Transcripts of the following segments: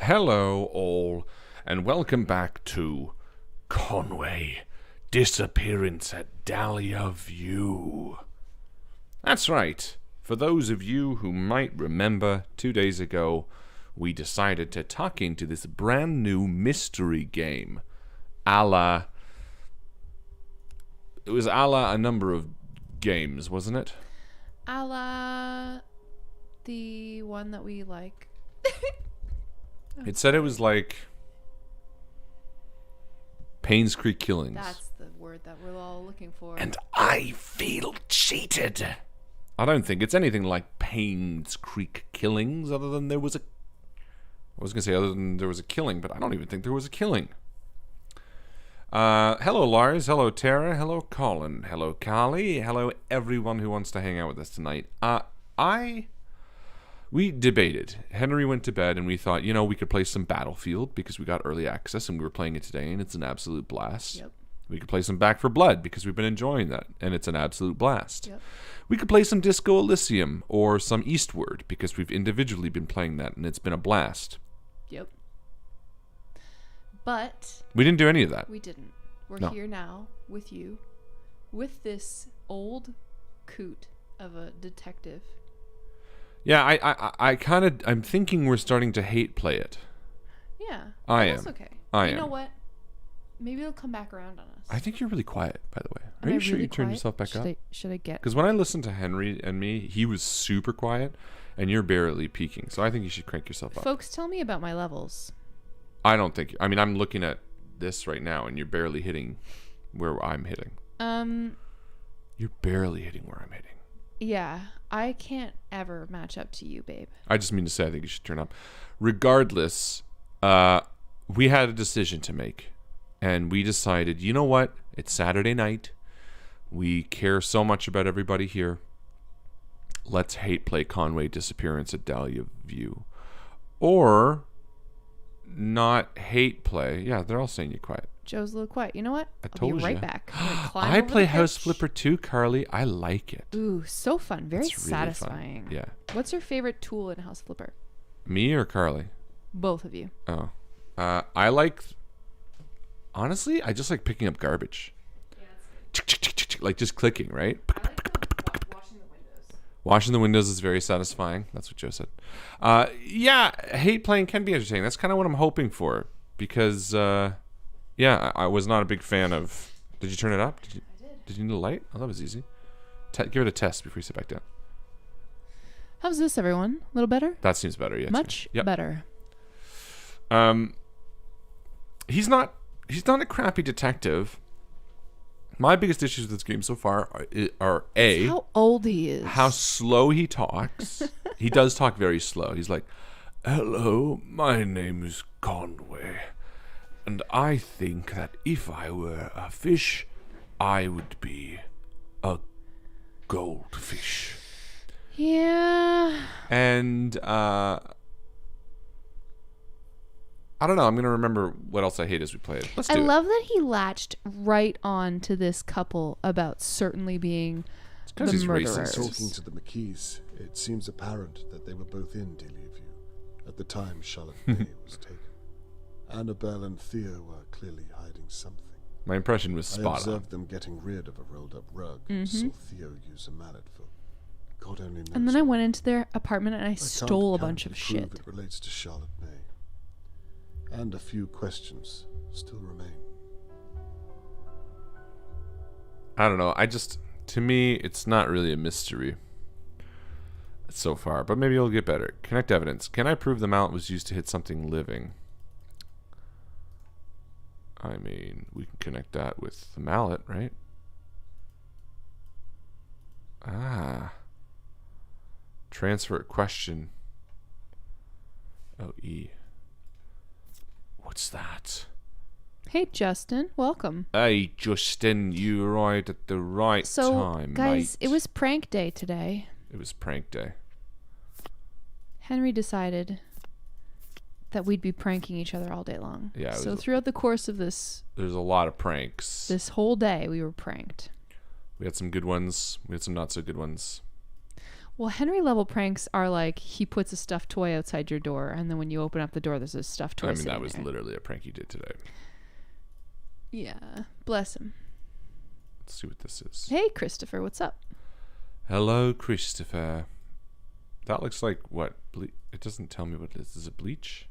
Hello all, and welcome back to Conway, Disappearance at Dahlia View. That's right. For those of you who might remember, 2 days ago, we decided to tuck into this brand new mystery game. It was a la a number of games, wasn't it? A la the one that we like. It said it was like Payne's Creek Killings. That's the word that we're all looking for. And I feel cheated. I don't think it's anything like Payne's Creek Killings, other than there was a killing, but I don't even think there was a killing. Hello Lars, hello Tara, hello Colin, hello Carly, hello everyone who wants to hang out with us tonight. We debated. Henry went to bed and we thought, we could play some Battlefield because we got early access and we were playing it today and it's an absolute blast. Yep. We could play some Back 4 Blood because we've been enjoying that and it's an absolute blast. Yep. We could play some Disco Elysium or some Eastward because we've individually been playing that and it's been a blast. Yep. But we didn't do any of that. We didn't. We're here now with you, with this old coot of a detective. Yeah, I'm thinking we're starting to hate play it. Yeah. That's okay. You know what? Maybe it'll come back around on us. I think you're really quiet, by the way. Are you sure really you turned quiet? yourself back up? Should I get... Because when I listened to Henry and me, he was super quiet, and you're barely peaking. So I think you should crank yourself up. Folks, tell me about my levels. I don't think... I mean, I'm looking at this right now, and you're barely hitting where I'm hitting. You're barely hitting where I'm hitting. Yeah, I can't ever match up to you, babe. I just mean to say I think you should turn up. Regardless, we had a decision to make. And we decided, you know what? It's Saturday night. We care so much about everybody here. Let's hate play Conway Disappearance at Dahlia View. Or not hate play. Yeah, they're all saying you're quiet. Joe's a little quiet. You know what? I'll be right back. I play House Flipper too, Carly. I like it. Ooh, so fun. Very it's really satisfying. Fun. Yeah. What's your favorite tool in House Flipper? Me or Carly? Both of you. Oh. I like... Honestly, I just like picking up garbage. Yeah, like just clicking, right? Washing the windows. Washing the windows is very satisfying. That's what Joe said. Yeah, hate playing can be entertaining. That's kind of what I'm hoping for. Because... yeah, I was not a big fan of... Did you turn it up? I did. Did you need a light? Oh, that was easy. Give it a test before you sit back down. How's this, everyone? A little better? That seems better, yeah. Much better. He's not a crappy detective. My biggest issues with this game so far are A... how old he is. How slow he talks. He does talk very slow. He's like, hello, my name is Conway. And I think that if I were a fish, I would be a goldfish. Yeah. And, I don't know. I'm going to remember what else I hate as we play it. Let's do it. I love that he latched right on to this couple about certainly being the murderers. Talking to the McKees, it seems apparent that they were both in Dahlia View at the time Charlotte Bay was taken. Annabelle and Theo were clearly hiding something. My impression was spot on. I observed them getting rid of a rolled-up rug. Saw Theo use a mallet for God only knows. And then I went into their apartment and I stole a bunch of shit. It relates to Charlotte May. And a few questions still remain. I don't know. To me, it's not really a mystery so far, but maybe it'll get better. Connect evidence. Can I prove the mallet was used to hit something living? I mean, we can connect that with the mallet, right? Transfer question. Oh, E. What's that? Hey, Justin. Welcome. Hey, Justin. You arrived at the right time, guys, mate. It was prank day today. It was prank day. Henry decided that we'd be pranking each other all day long. Yeah. So throughout the course of this... There's a lot of pranks. This whole day, we were pranked. We had some good ones. We had some not so good ones. Well, Henry level pranks are like he puts a stuffed toy outside your door, and then when you open up the door, there's a stuffed toy. I mean, sitting that was there. literally a prank you did today. Yeah, bless him. Let's see what this is. Hey, Christopher, what's up? Hello, Christopher. That looks like what? It doesn't tell me what it is. Is it bleach?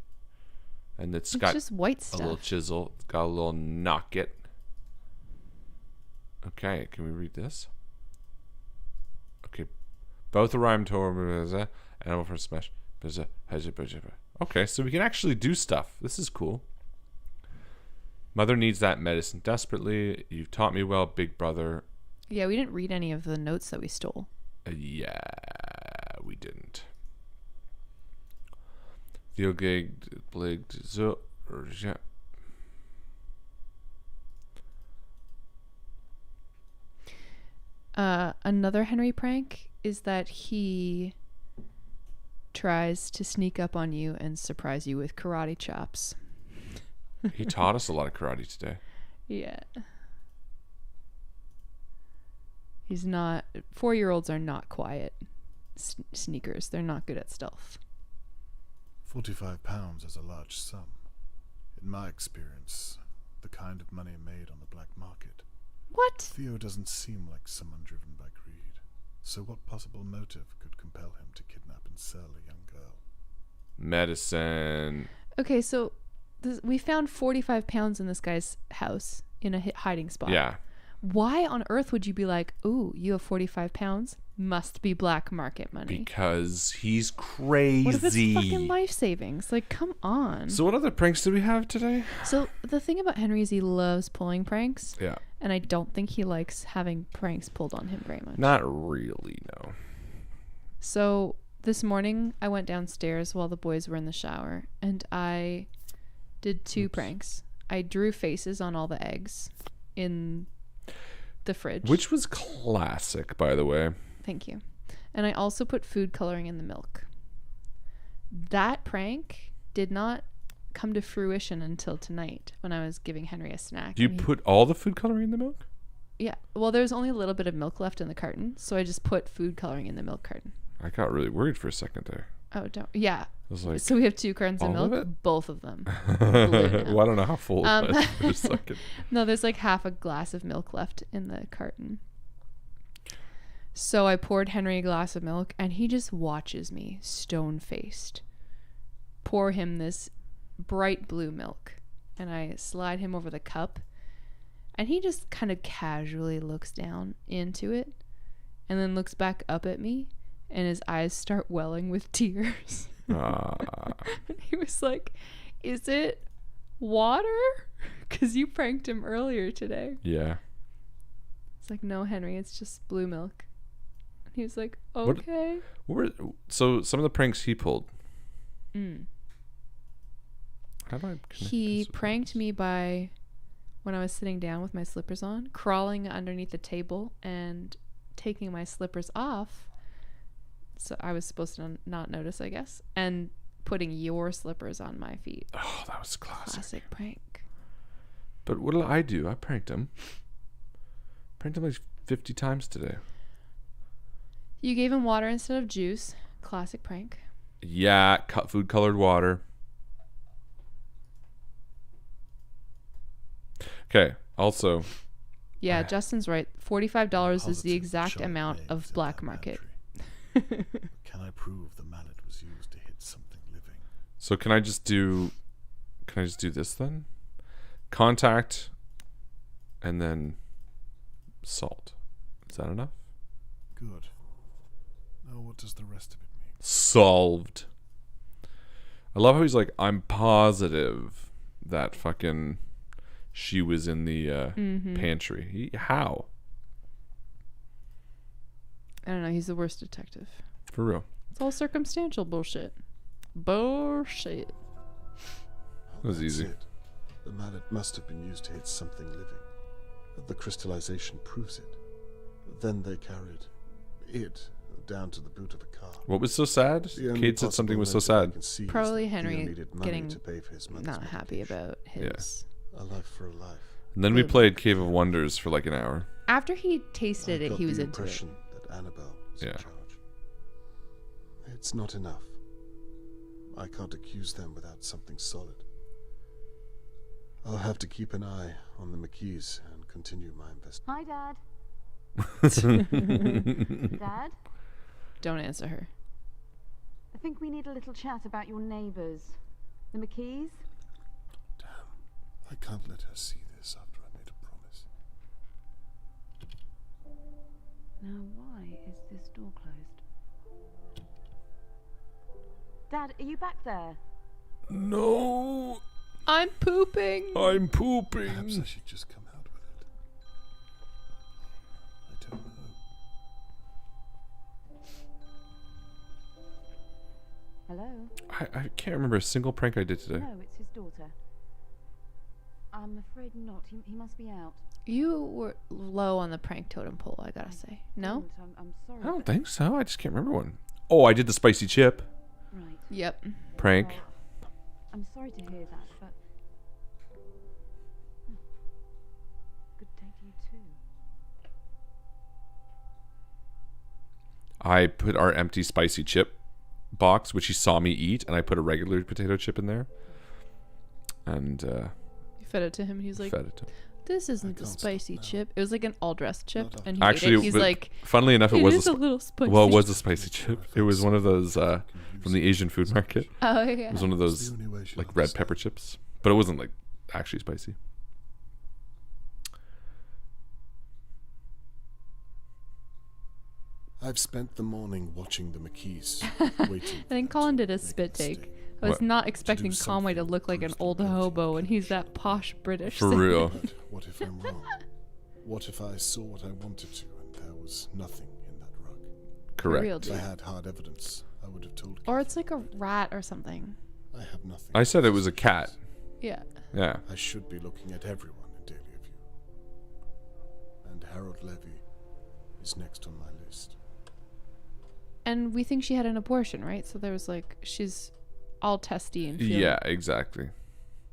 And it's got just white a stuff. little chisel. It's got a little knocket. Okay, can we read this? Okay, both a rhyme to animal for smash. Okay, so we can actually do stuff. This is cool. Mother needs that medicine desperately. You've taught me well, big brother. Yeah, we didn't read any of the notes that we stole. Yeah, we didn't. Another Henry prank is that he tries to sneak up on you and surprise you with karate chops. He taught us a lot of karate today. Yeah. He's not... 4-year-olds are not quiet sneakers. They're not good at stealth. £45 is a large sum. In my experience, the kind of money made on the black market. What? Theo doesn't seem like someone driven by greed. So what possible motive could compel him to kidnap and sell a young girl? Medicine. Okay, so we found 45 pounds in this guy's house in a hiding spot. Yeah. Why on earth would you be like, ooh, you have 45 pounds? Must be black market money. Because he's crazy. What if it's fucking life savings? Like, come on. So what other pranks did we have today? So the thing about Henry is he loves pulling pranks. Yeah. And I don't think he likes having pranks pulled on him very much. Not really, no. So this morning I went downstairs while the boys were in the shower and I did 2 pranks. I drew faces on all the eggs in the fridge. Which was classic, by the way. Thank you. And I also put food coloring in the milk. That prank did not come to fruition until tonight when I was giving Henry a snack. Do you put all the food coloring in the milk? Yeah. Well, there's only a little bit of milk left in the carton, so I just put food coloring in the milk carton. I got really worried for a second there. Oh, don't. Yeah. I was like, so we have 2 cartons of milk, both of them. Well, I don't know how full it was for a second. No, there's like half a glass of milk left in the carton. So I poured Henry a glass of milk and he just watches me stone-faced pour him this bright blue milk, and I slide him over the cup and he just kind of casually looks down into it and then looks back up at me and his eyes start welling with tears. He was like, is it water? Because you pranked him earlier today. Yeah. It's like, no, Henry, it's just blue milk. And he was like, okay. So some of the pranks he pulled. How do I he pranked me by, when I was sitting down with my slippers on, crawling underneath the table and taking my slippers off. So I was supposed to not notice, I guess, and putting your slippers on my feet. Oh, that was classic. Classic prank. But what did I do? I pranked him. Pranked him like 50 times today. You gave him water instead of juice. Classic prank. Yeah, food colored water. Okay, also. Yeah, Justin's right. $45 is the exact amount of black market. Can I prove the mallet was used to hit something living? So can I just do this then? Contact and then salt. Is that enough? Good. Now what does the rest of it mean? Solved. I love how he's like, I'm positive that fucking she was in the pantry. How? I don't know. He's the worst detective. For real. It's all circumstantial bullshit. Bullshit. That was easy. It. The mallet must have been used to hit something living. The crystallization proves it. Then they carried it down to the boot of a car. What was so sad? Kate said something was so sad. Probably Henry getting not happy about his... A life for a life. And then we played Cave of Wonders for like an hour. After he tasted it, he was into it. That Annabelle was in charge. it's not enough. I can't accuse them without something solid. I'll have to keep an eye on the McKees and continue my investigation. Hi, Dad. Dad? Don't answer her. I think we need a little chat about your neighbours. The McKees? Damn, I can't let her see this after I made a promise. Now, why is this door closed? Dad, are you back there? No, I'm pooping. I'm Perhaps I pooping. should just come out with it. I don't know. Hello? I can't remember a single prank I did today. No, it's his daughter. I'm afraid not. He must be out. You were low on the prank totem pole, I gotta say. No? Don't. I'm sorry. I don't think so. I just can't remember one. Oh, I did the spicy chip Right. Yep. prank. Well, I'm sorry to hear that, but... Hmm. Good day to you too. I put our empty spicy chip box, which he saw me eat, and I put a regular potato chip in there. And You fed it to him and he's like, fed it to him. this isn't the can't spicy stop now. chip. It was like an all-dressed chip. Not And he Actually, ate it. He's but like, funnily enough, it it was is a little spicy. well, it was a spicy chip. It was one of those from the Asian food market. Oh, It yeah. was one of It's those the only way she'll like red understand. pepper chips, but it wasn't like actually spicy. I've spent the morning watching the McKees, waiting. I think Colin did a spit take. I was What? not expecting do Conway to something look like an proves the old ability hobo, of and he's that Shelley. posh British. For thing. real. But what if I'm wrong? What if I saw what I wanted to and there was nothing in that rug? Correct. real, If I dude. had hard evidence, I would have told Or Keith. it's like a rat or something. I have nothing. I said it was a cat. Yeah. Yeah. I should be looking at everyone in Dahlia View. And Harold Levy is next on my list. And we think she had an abortion, right? So there was like, she's all testy and feeling, Yeah, exactly.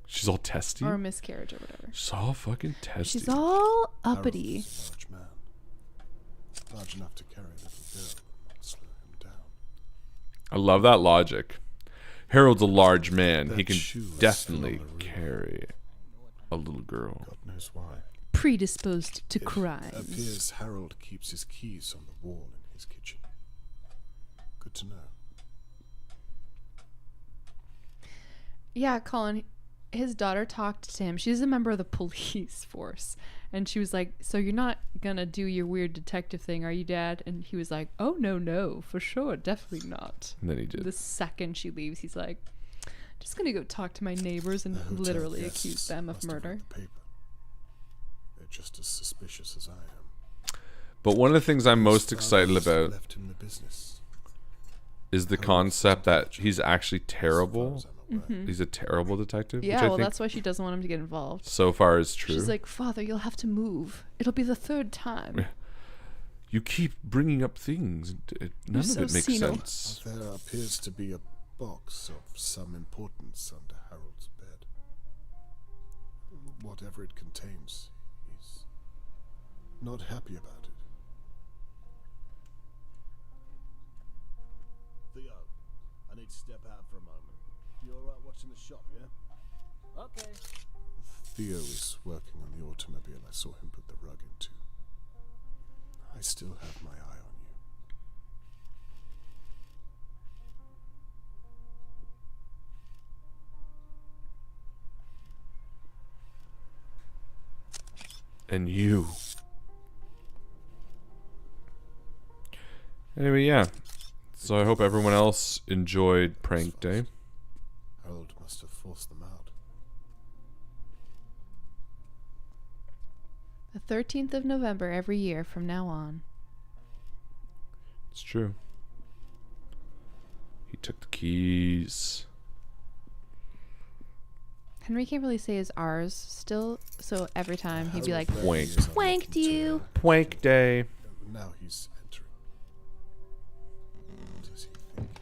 She's all testy. or a miscarriage or whatever. She's all fucking testy. She's all uppity. Harold is a large man. Large enough to carry a little girl and not slow him down. I love that logic. Harold's a large man. He That can shoe is definitely still on the roof. carry a little girl. God knows why. Predisposed to It crimes. appears Harold keeps his keys on the wall in his kitchen. Good to know. Yeah, Colin, his daughter talked to him. She's a member of the police force. And she was like, so you're not gonna do your weird detective thing, are you, Dad? And he was like, oh, no, for sure, definitely not. And then he did. The second she leaves, he's like, just gonna go talk to my neighbors and The hotel literally guests accuse them of must have murder. read the paper. They're just as suspicious as I am. But one of the things I'm most His excited father's about left him the business. is the Harold concept thought that he's actually as far terrible. as I'm aware. He's a terrible detective. Yeah, which I well, think that's why she doesn't want him to get involved. so far is true. She's like, Father, you'll have to move. It'll be the third time. You keep bringing up things. None so of it makes senile. sense. There appears to be a box of some importance under Harold's bed. Whatever it contains, he's not happy about it. Theo, I need to step out for a moment. You alright watching the shop, yeah? Okay. Theo is working on the automobile I saw him put the rug into. I still have my eye on you. And you. Anyway, yeah. So I hope everyone else enjoyed Prank Day. Harold must have forced them out. The 13th of November every year from now on. It's true. He took the keys. Henry can't really say his R's still, so every time he'd be like, Harold Levy "Wank." is unlucky Wanked to, you. Prank Day. Now he's entering. What is he thinking?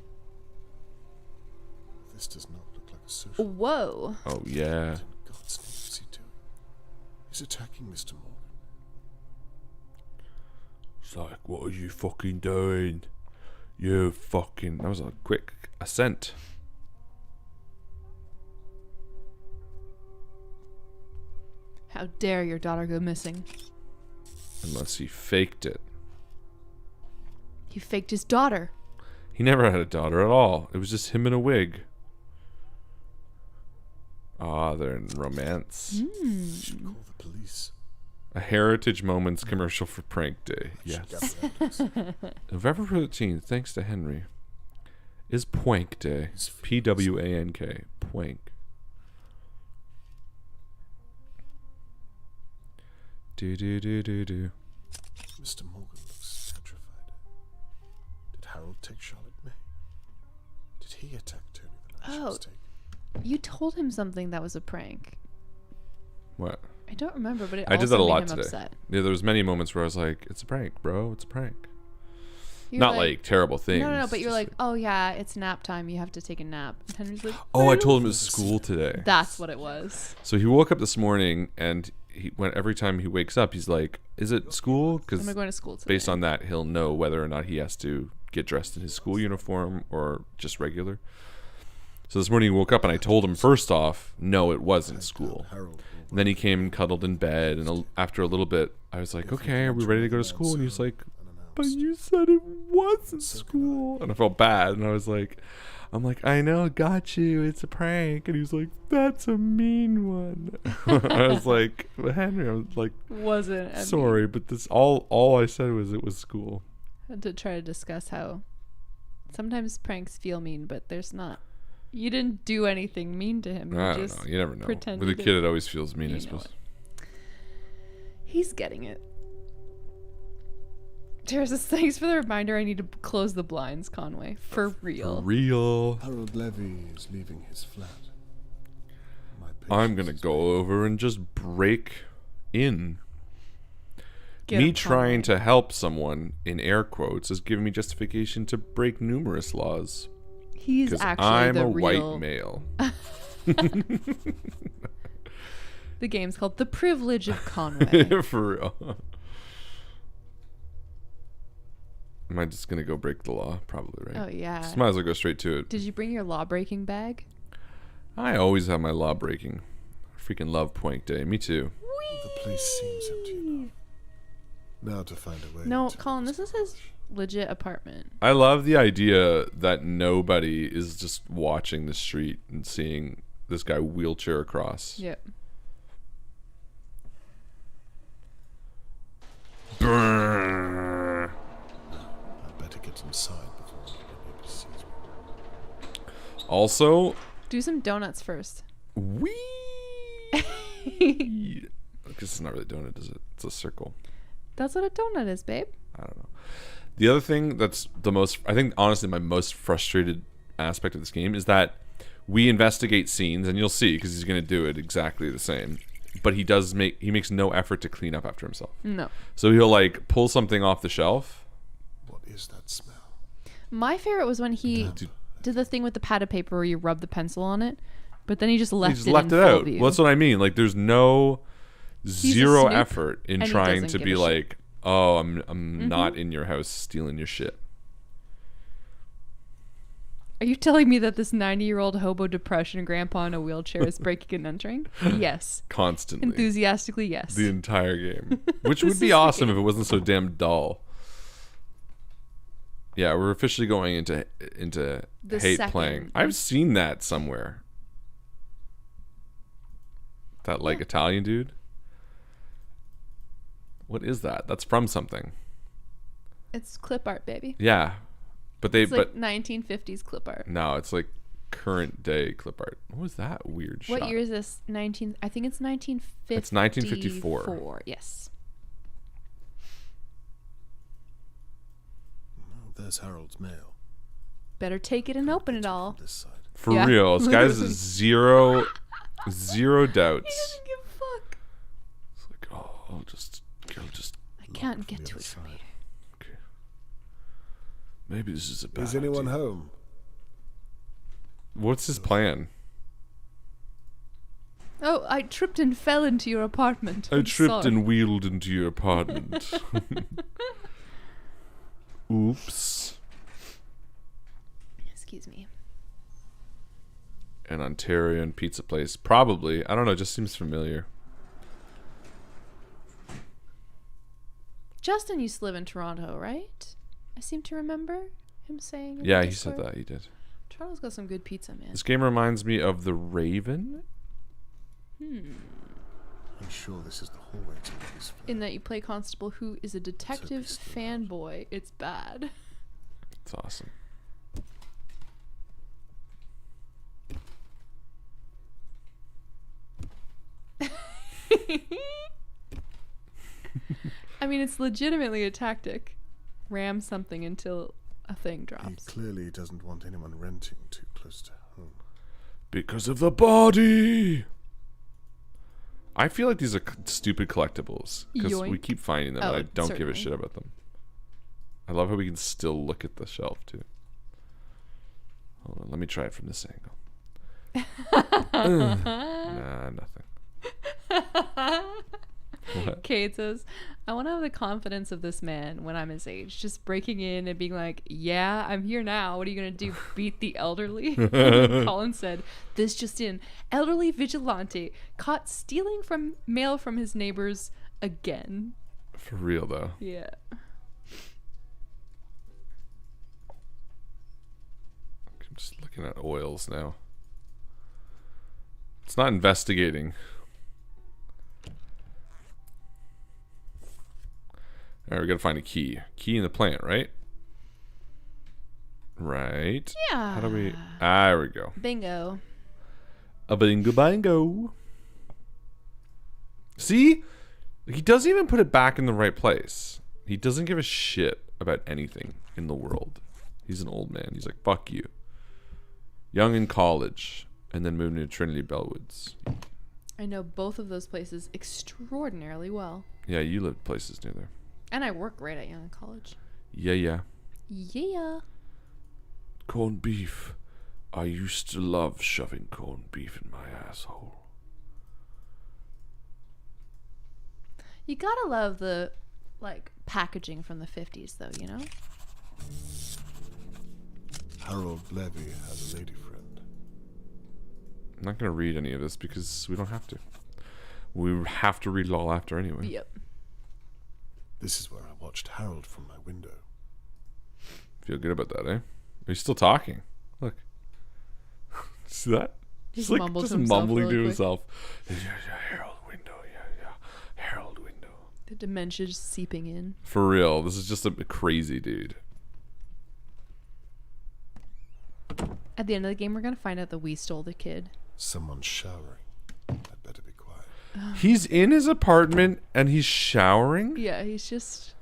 This does not look like a social. Whoa. Oh, yeah. What in God's name is he doing? He's attacking Mr. Morgan. It's like, what are you fucking doing? You fucking... That was a quick ascent. How dare your daughter go missing? Unless he faked it. He faked his daughter. He never had a daughter at all. It was just him in a wig. Ah, they're in romance. We should call the police. A Heritage Moments commercial for Prank Day. Yes. November 13th, thanks to Henry, is Pwank Day. P-W-A-N-K. Pwank. Do. Mr. Morgan looks petrified. Did Harold take Charlotte May? Did he attack Tony the night she was taken? You told him something that was a prank. What? I don't remember, but I did that a lot made him today. upset. Yeah, there was many moments where I was like, "It's a prank, bro. It's a prank." You're Not like terrible things. No, but you're just like, oh yeah, it's nap time. You have to take a nap. And Henry's like, oh, I told him it was school today. that's what it was. So he woke up this morning, and every time he wakes up, he's like, "Is it school?" Because Am I going to school today? based on that, he'll know whether or not he has to get dressed in his school uniform or just regular. So this morning he woke up, and I told him first off, no, it wasn't school. And then he came and cuddled in bed, and after a little bit, I was like, "Okay, are we ready to go to school?" And he was like, "But you said it wasn't school." And I felt bad, and I'm like, "I know, got you. It's a prank." And he was like, "That's a mean one." I was like, "Henry," I was like, Wasn't. "Sorry, but this all I said was it was school." Had to try to discuss how sometimes pranks feel mean, but there's not. You didn't do anything mean to him. I don't know. You never know. With a kid, it always feels mean, I suppose. He's getting it. Terrace says, thanks for the reminder. I need to close the blinds, Conway. For real. For real. Harold Levy is leaving his flat. I'm going to go over and just break in. Get Me him, trying Conway. to help someone, in air quotes, is giving me justification to break numerous laws. He's Because actually I'm the a real... white male. The game's called The Privilege of Conway. For real. Am I just going to go break the law? Probably, right? Oh, yeah. Just might as well go straight to it. Did you bring your law-breaking bag? I always have my law breaking. I freaking love Pwank Day. Me too. The place seems empty enough. Now to find a way. No, to Colin, this is his legit apartment. I love the idea that nobody is just watching the street and seeing this guy wheelchair across. Yep. Brrr. I'd better get inside before anybody sees me. Also, Do some donuts first. wee. Because it's not really a donut, is it? It's a circle. That's what a donut is, babe. I don't know. The other thing that's the most, I think, honestly, my most frustrated aspect of this game is that we investigate scenes, and you'll see because he's going to do it exactly the same. But he makes no effort to clean up after himself. No. So he'll like pull something off the shelf. What is that smell? My favorite was when he did the thing with the pad of paper where you rub the pencil on it, but then he just left He left it out. view. Well, that's what I mean. Like, there's zero snoop, effort in and he trying doesn't to give be a shit. like, oh, I'm not in your house stealing your shit. Are you telling me that this 90-year-old hobo depression grandpa in a wheelchair is breaking and entering? Yes. Constantly. Enthusiastically, yes. The entire game. Which This would be is the awesome game. if it wasn't so damn dull. Yeah, we're officially going into The hate second. playing. I've seen that somewhere. That like Italian dude. What is that? That's from something. It's clip art, baby. Yeah. But It's like 1950s clip art. no, it's like current day clip art. What was that weird shot? What year is this? I think it's 1954. It's 1954. Yes. Oh, there's Harold's mail. Better take it and open it all. This side. For Yeah. real. This guy's zero doubts. He doesn't give a fuck. It's like, oh, I'll just I can't get the to other it from side. here. okay. Maybe this is a bad Is anyone idea. home? What's his plan? Oh, I tripped and fell into your apartment. I I'm tripped sorry. and wheeled into your apartment. Oops. Excuse me. An Ontarian pizza place. Probably. I don't know. It just seems familiar. Justin used to live in Toronto, right? I seem to remember him saying. In Yeah, the he said Discord. that. He did. Toronto's got some good pizza, man. This game reminds me of The Raven. I'm sure this is the hallway to Lily's flat. In that you play Constable who is a detective fanboy. It's bad. It's awesome. I mean, it's legitimately a tactic. Ram something until a thing He drops. clearly doesn't want anyone renting too close to home. Because of the body. I feel like these are stupid collectibles because we Yoink. keep finding them, and Oh, I don't give a certainly. shit about them. I love how we can still look at the shelf too. Hold on, let me try it from this angle. Nah, nothing. What? Kate says, I want to have the confidence of this man when I'm his age. Just breaking in and being like, yeah, I'm here now. What are you going to do? Beat the elderly? Colin said, this just in. Elderly vigilante caught stealing from mail from his neighbors again. For real though. Yeah. I'm just looking at oils now. It's not investigating. Alright, we gotta find a key. Key in the plant, right? Right. Yeah. How do we... Ah, there we go. Bingo. A bingo bango. See? He doesn't even put it back in the right place. He doesn't give a shit about anything in the world. He's an old man. He's like, fuck you. Young in college. And then moving to Trinity Bellwoods. I know both of those places extraordinarily well. Yeah, you lived places near there. And I work right at Young College. Yeah, yeah. Yeah. Corned beef. I used to love shoving corned beef in my asshole. You gotta love the, like, packaging from the 50s, though, you know? Harold Levy has a lady friend. I'm not going to read any of this because we don't have to. We have to read it all after anyway. Yep. This is where I watched Harold from my window. Feel good about that, eh? Are you still talking? Look. See that? Just like mumbled just to himself mumbling really to quick. himself. Yeah, Harold window. Yeah. Harold window. The dementia just seeping in. For real. This is just a crazy dude. At the end of the game, we're gonna find out that we stole the kid. Someone's showering. I'd better be quiet. He's in his apartment and he's showering? Yeah, he's just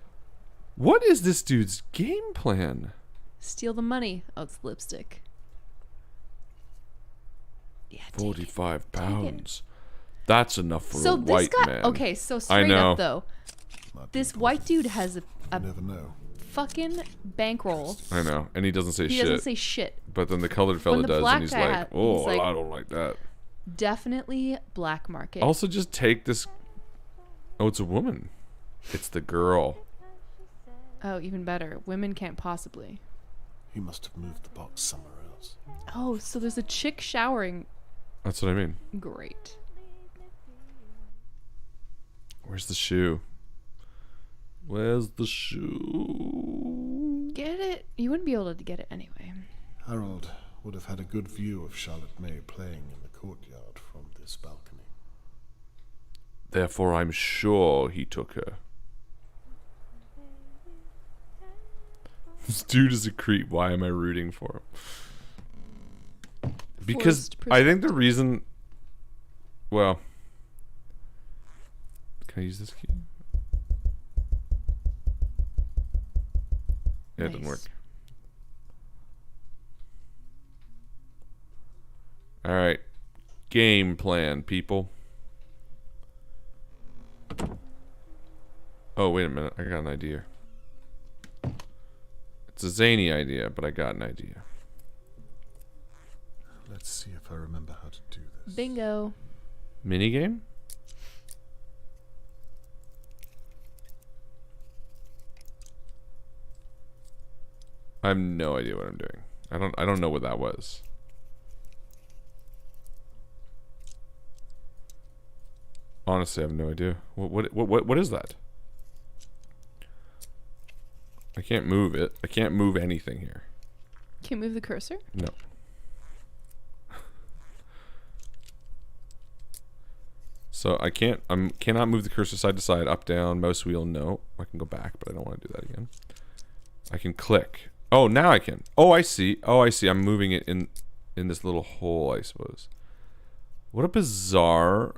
What is this dude's game plan? steal the money. Oh, it's lipstick. Yeah, take it. 45 pounds. That's enough for So a this white guy. man. Okay, so straight know. up though, Might be this important. white dude has You a never know. fucking bankroll. I know. And he doesn't say He shit. doesn't say shit. But then the colored fella the does, black and he's guy like, had- "Oh, he's like- I don't like that." Definitely black market. Also, just take this. Oh, it's a woman. It's the girl. Oh, even better. Women can't possibly. He must have moved the box somewhere else. Oh, so there's a chick showering. That's what I mean. Great. Where's the shoe? Where's the shoe? Get it? You wouldn't be able to get it anyway. Harold would have had a good view of Charlotte May playing in the courtyard from this balcony. Therefore, I'm sure he took her. This dude is a creep. Why am I rooting for him? Because Forced I think the reason. Well, can I use this key? Yeah, it didn't Nice. work. All right, game plan, people. Oh, wait a minute. I got an idea. It's a zany idea, but I got an idea. Let's see if I remember how to do this. Bingo. Minigame? I have no idea what I'm doing. I don't know what that was. Honestly, I have no idea. What is that? I can't move it. I can't move anything here. Can't move the cursor? No. So I cannot move the cursor side to side, up, down, mouse wheel. No, I can go back, but I don't want to do that again. I can click. Oh, now I can. Oh, I see. I'm moving it in this little hole, I suppose. What a bizarre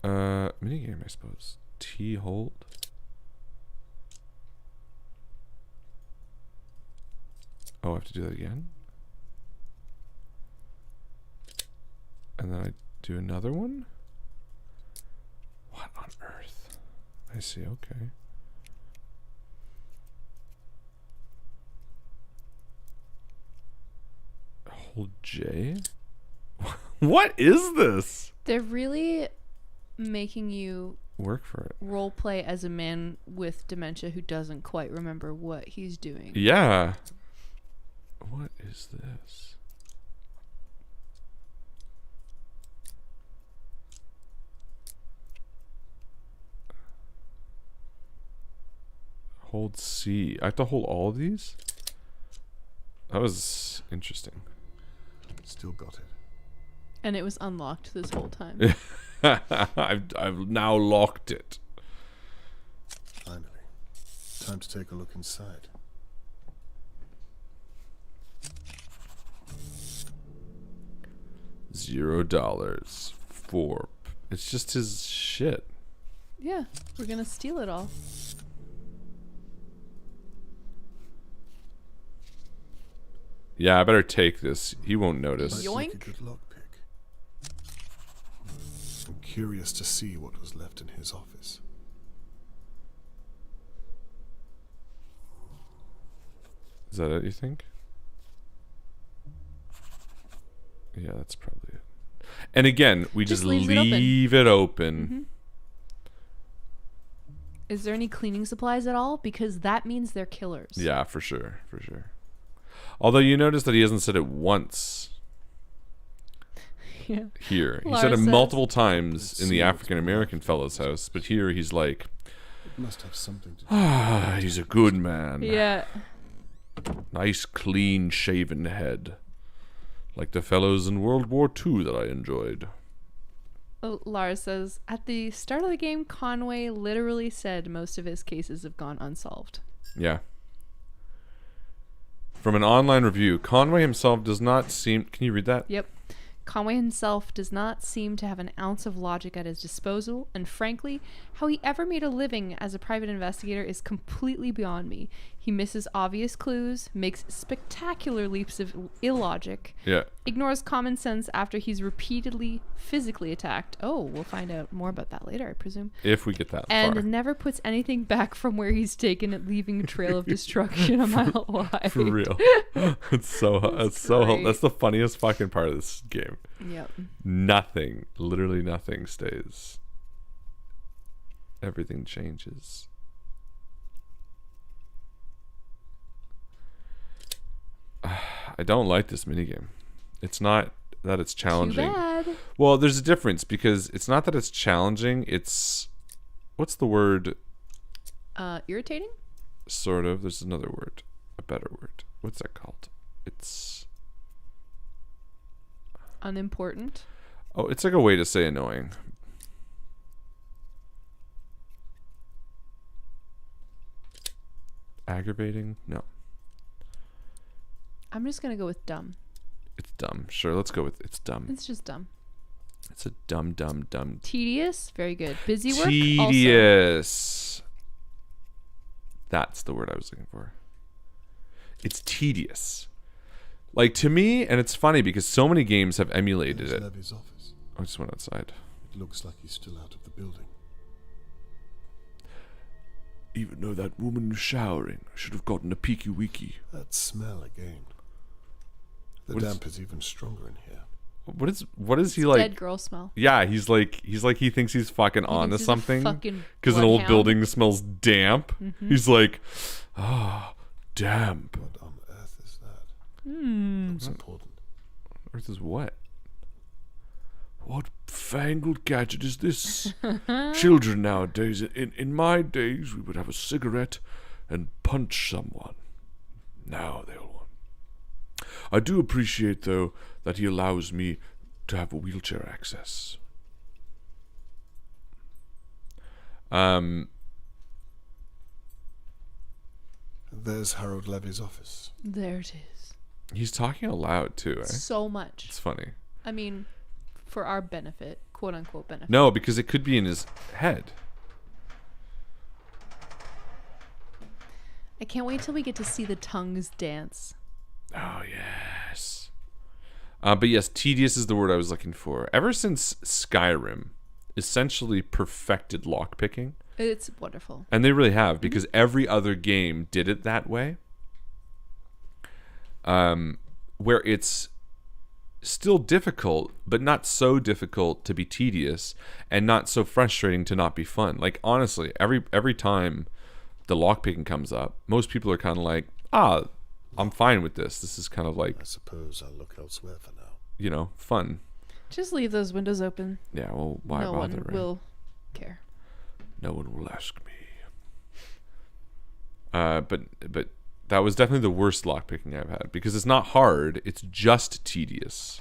minigame, I suppose. T hold. Oh, I have to do that again. And then I do another one. What on earth? I see, okay. Hold J? What is this? They're really making you Work for it. role play as a man with dementia who doesn't quite remember what he's doing. Yeah. What is this? Hold C. I have to hold all of these? That was interesting. Still got it. And it was unlocked this whole time. I've now locked it. Finally. Time to take a look inside. $0 for. It's just his shit. Yeah, we're gonna steal it all. Yeah, I better take this. He won't notice. Yoink. Make a good lockpick. I'm curious to see what was left in his office. Is that it, you think? Yeah, that's probably it. And again, we just leaves leave it open. Mm-hmm. Is there any cleaning supplies at all? Because that means they're killers. Yeah, for sure. For sure. Although you notice that he hasn't said it once Yeah. here. He Lars said it says- multiple times Let's in see the what's African American fellow's house, but here he's like, It must have something to do. ah, he's a good man. Yeah. Nice, clean shaven head. Like the fellows in World War II that I enjoyed. Lars says, at the start of the game, Conway literally said most of his cases have gone unsolved. Yeah. From an online review, Conway himself does not seem... Can you read that? Yep. Conway himself does not seem to have an ounce of logic at his disposal, and frankly, how he ever made a living as a private investigator is completely beyond me. He misses obvious clues, makes spectacular leaps of illogic, Yeah. ignores common sense after he's repeatedly physically attacked. Oh, we'll find out more about that later, I presume. If we get that And far. never puts anything back from where he's taken it, leaving a trail of destruction a mile wide. For real. It's great. that's the funniest fucking part of this game. Yep. Nothing, literally nothing stays. Everything changes. I don't like this minigame. It's not that it's challenging. Too bad. Well, there's a difference because it's not that it's challenging. It's, what's the word? Irritating? Sort of. There's another word. A better word. What's that called? It's... Unimportant? Oh, it's like a way to say annoying. Aggravating? No. I'm just going to go with dumb. It's dumb. Sure, let's go with it's dumb. It's just dumb. It's a dumb. Tedious? Very good. Busy work? Also. Tedious. That's the word I was looking for. It's tedious. Like, to me, and it's funny because so many games have emulated There's it. Levy's office. I just went outside. It looks like he's still out of the building. Even though that woman was showering, I should have gotten a peeky weeky. That smell again. The What is- damp is even stronger in here. What is he like? Dead girl smell. Yeah, he's like he thinks he's fucking He onto thinks he's a something fucking because an old bloodhound. building smells damp. Mm-hmm. He's like, ah, damp. What on earth is that? It's important. Earth is what? What fangled gadget is this? Children nowadays, in my days, we would have a cigarette and punch someone. Now they'll want. I do appreciate, though, that he allows me to have wheelchair access. There's Harold Levy's office. There it is. He's talking aloud, too, eh? So much. It's funny. I mean, for our benefit, quote unquote benefit. No, because it could be in his head. I can't wait till we get to see the tongues dance. Oh, yes. But yes, tedious is the word I was looking for. Ever since Skyrim essentially perfected lockpicking. It's wonderful. And they really have, because every other game did it that way. Where it's still difficult, but not so difficult to be tedious, and not so frustrating to not be fun. Like, honestly, every time the lockpicking comes up, most people are kind of like, I'm fine with this. This is kind of like, I suppose I'll look elsewhere for now. Fun. Just leave those windows open. Yeah, well, why no bother, one right? will care. No one will ask me. But that was definitely the worst lockpicking I've had, because it's not hard, it's just tedious.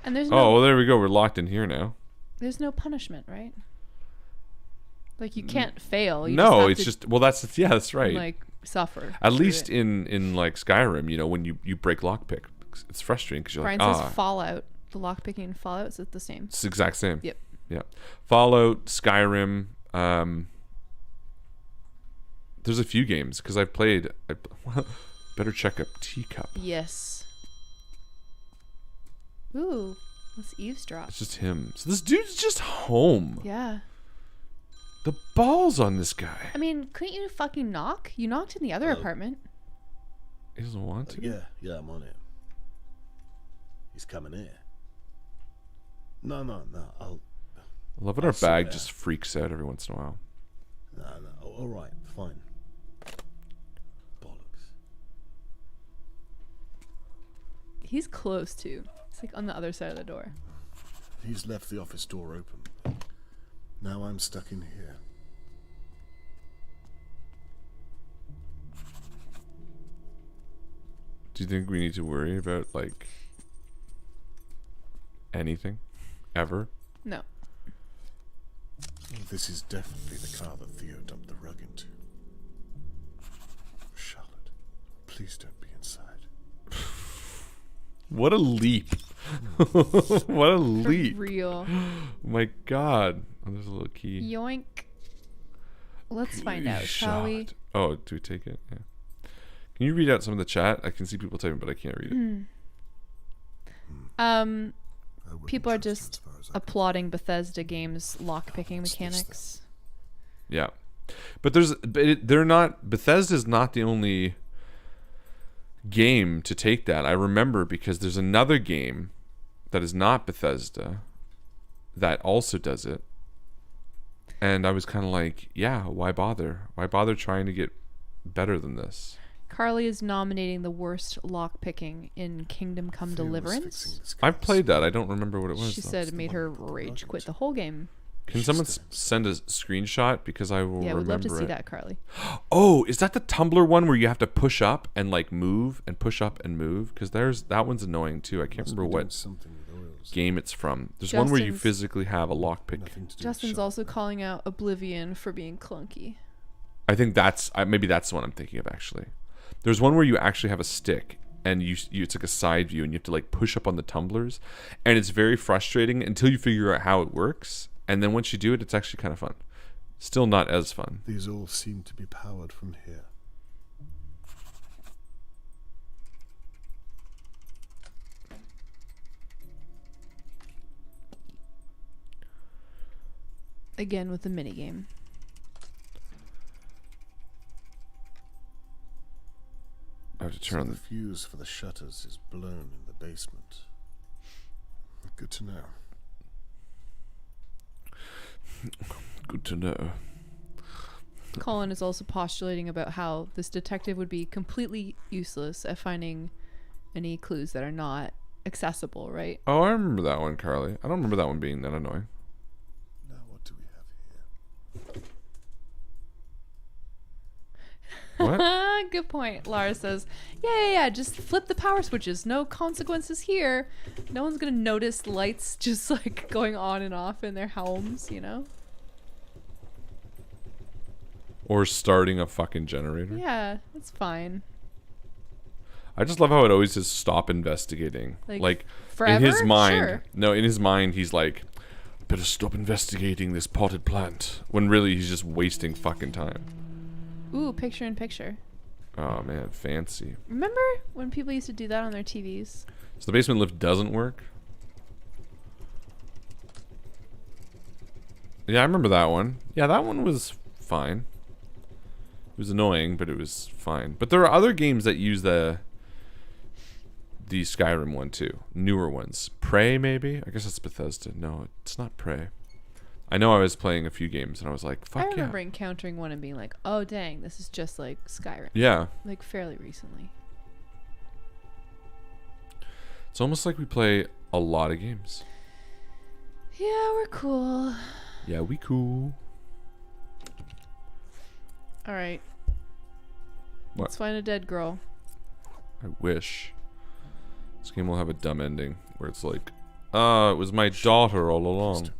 And there's Oh, well, there we go. We're locked in here now. there's no punishment, right? Like, you can't fail. You No, have it's to, just, well, that's right. like, suffer. At through least it. in like Skyrim, when you break lockpick, it's frustrating because you're Brian like, says Fallout. The lockpicking in Fallout, is it the same? it's the exact same. Yep. Yeah. Fallout, Skyrim. There's a few games because I've played. Better check a teacup. Yes. Ooh, let's eavesdrop. It's just him. So this dude's just home. Yeah. The balls on this guy. I mean, couldn't you fucking knock? You knocked in the other apartment. He doesn't want to. Yeah, I'm on it. He's coming here. No, I'll... I love when our sit bag there. just freaks out every once in a while. No, all right, fine. Bollocks. He's close too. It's like on the other side of the door. He's left the office door open. Now I'm stuck in here. Do you think we need to worry about, like, anything? Ever? No. This is definitely the car that Theo dumped the rug into. Charlotte, please don't be inside. What a leap. What a leap. For real. My God. Oh, there's a little key. Yoink. Let's find out, shall we? Shot. Oh, do we take it? Yeah. Can you read out some of the chat? I can see people typing, but I can't read it. I wouldn't People are trust him just as far as I can. applauding Bethesda games lockpicking What's this mechanics. Yeah. But they're not, Bethesda's not the only game to take that. I remember because there's another game that is not Bethesda that also does it. And I was kind of like, yeah, why bother? Why bother trying to get better than this? Carly is nominating the worst lockpicking in Kingdom Come Theo was Deliverance. fixing this I've case. played that. I don't remember what it was. She though. said it the made one her with the rage luggage. quit the whole game. Can someone send a screenshot because I will Yeah, we'd love remember to see it. that, Carly. Oh, is that the Tumblr one where you have to push up and like move and push up and move? Because that one's annoying too. I can't Must remember be doing what something with oils. game it's from. There's one where you Justin's- physically have a lockpick. Nothing to do with Justin's Charlotte. also calling out Oblivion for being clunky. I think maybe that's the one I'm thinking of actually. There's one where you actually have a stick and you it's like a side view and you have to like push up on the tumblers, and it's very frustrating until you figure out how it works, and then once you do it, it's actually kind of fun. Still not as fun. These all seem to be powered from here. Again with the minigame. I have to So turn on the the. fuse for the shutters is blown in the basement. Good to know. Good to know. Colin is also postulating about how this detective would be completely useless at finding any clues that are not accessible, right? Oh, I remember that one, Carly. I don't remember that one being that annoying. Now what do we have here? What? Good point. Lara says, yeah, just flip the power switches. No consequences here. No one's gonna notice lights just like going on and off in their homes, you know? Or starting a fucking generator. Yeah, it's fine. I just love how it always says stop investigating. Like forever? in his mind. Sure. No, in his mind he's like, better stop investigating this potted plant. When really he's just wasting fucking time. Ooh, picture in picture. Oh man, fancy. Remember when people used to do that on their TVs? So the basement lift doesn't work? Yeah, I remember that one. Yeah, that one was fine. It was annoying, but it was fine. But there are other games that use the Skyrim one too. Newer ones. Prey, maybe? I guess it's Bethesda. No, it's not Prey. I know I was playing a few games and I was like, fuck I yeah. remember encountering one and being like, oh dang, this is just like Skyrim. Yeah. Like fairly recently. It's almost like we play a lot of games. Yeah, we're cool. Yeah, we cool. Alright. What? Let's find a dead girl. I wish. This game will have a dumb ending where it's like, it was my daughter all along.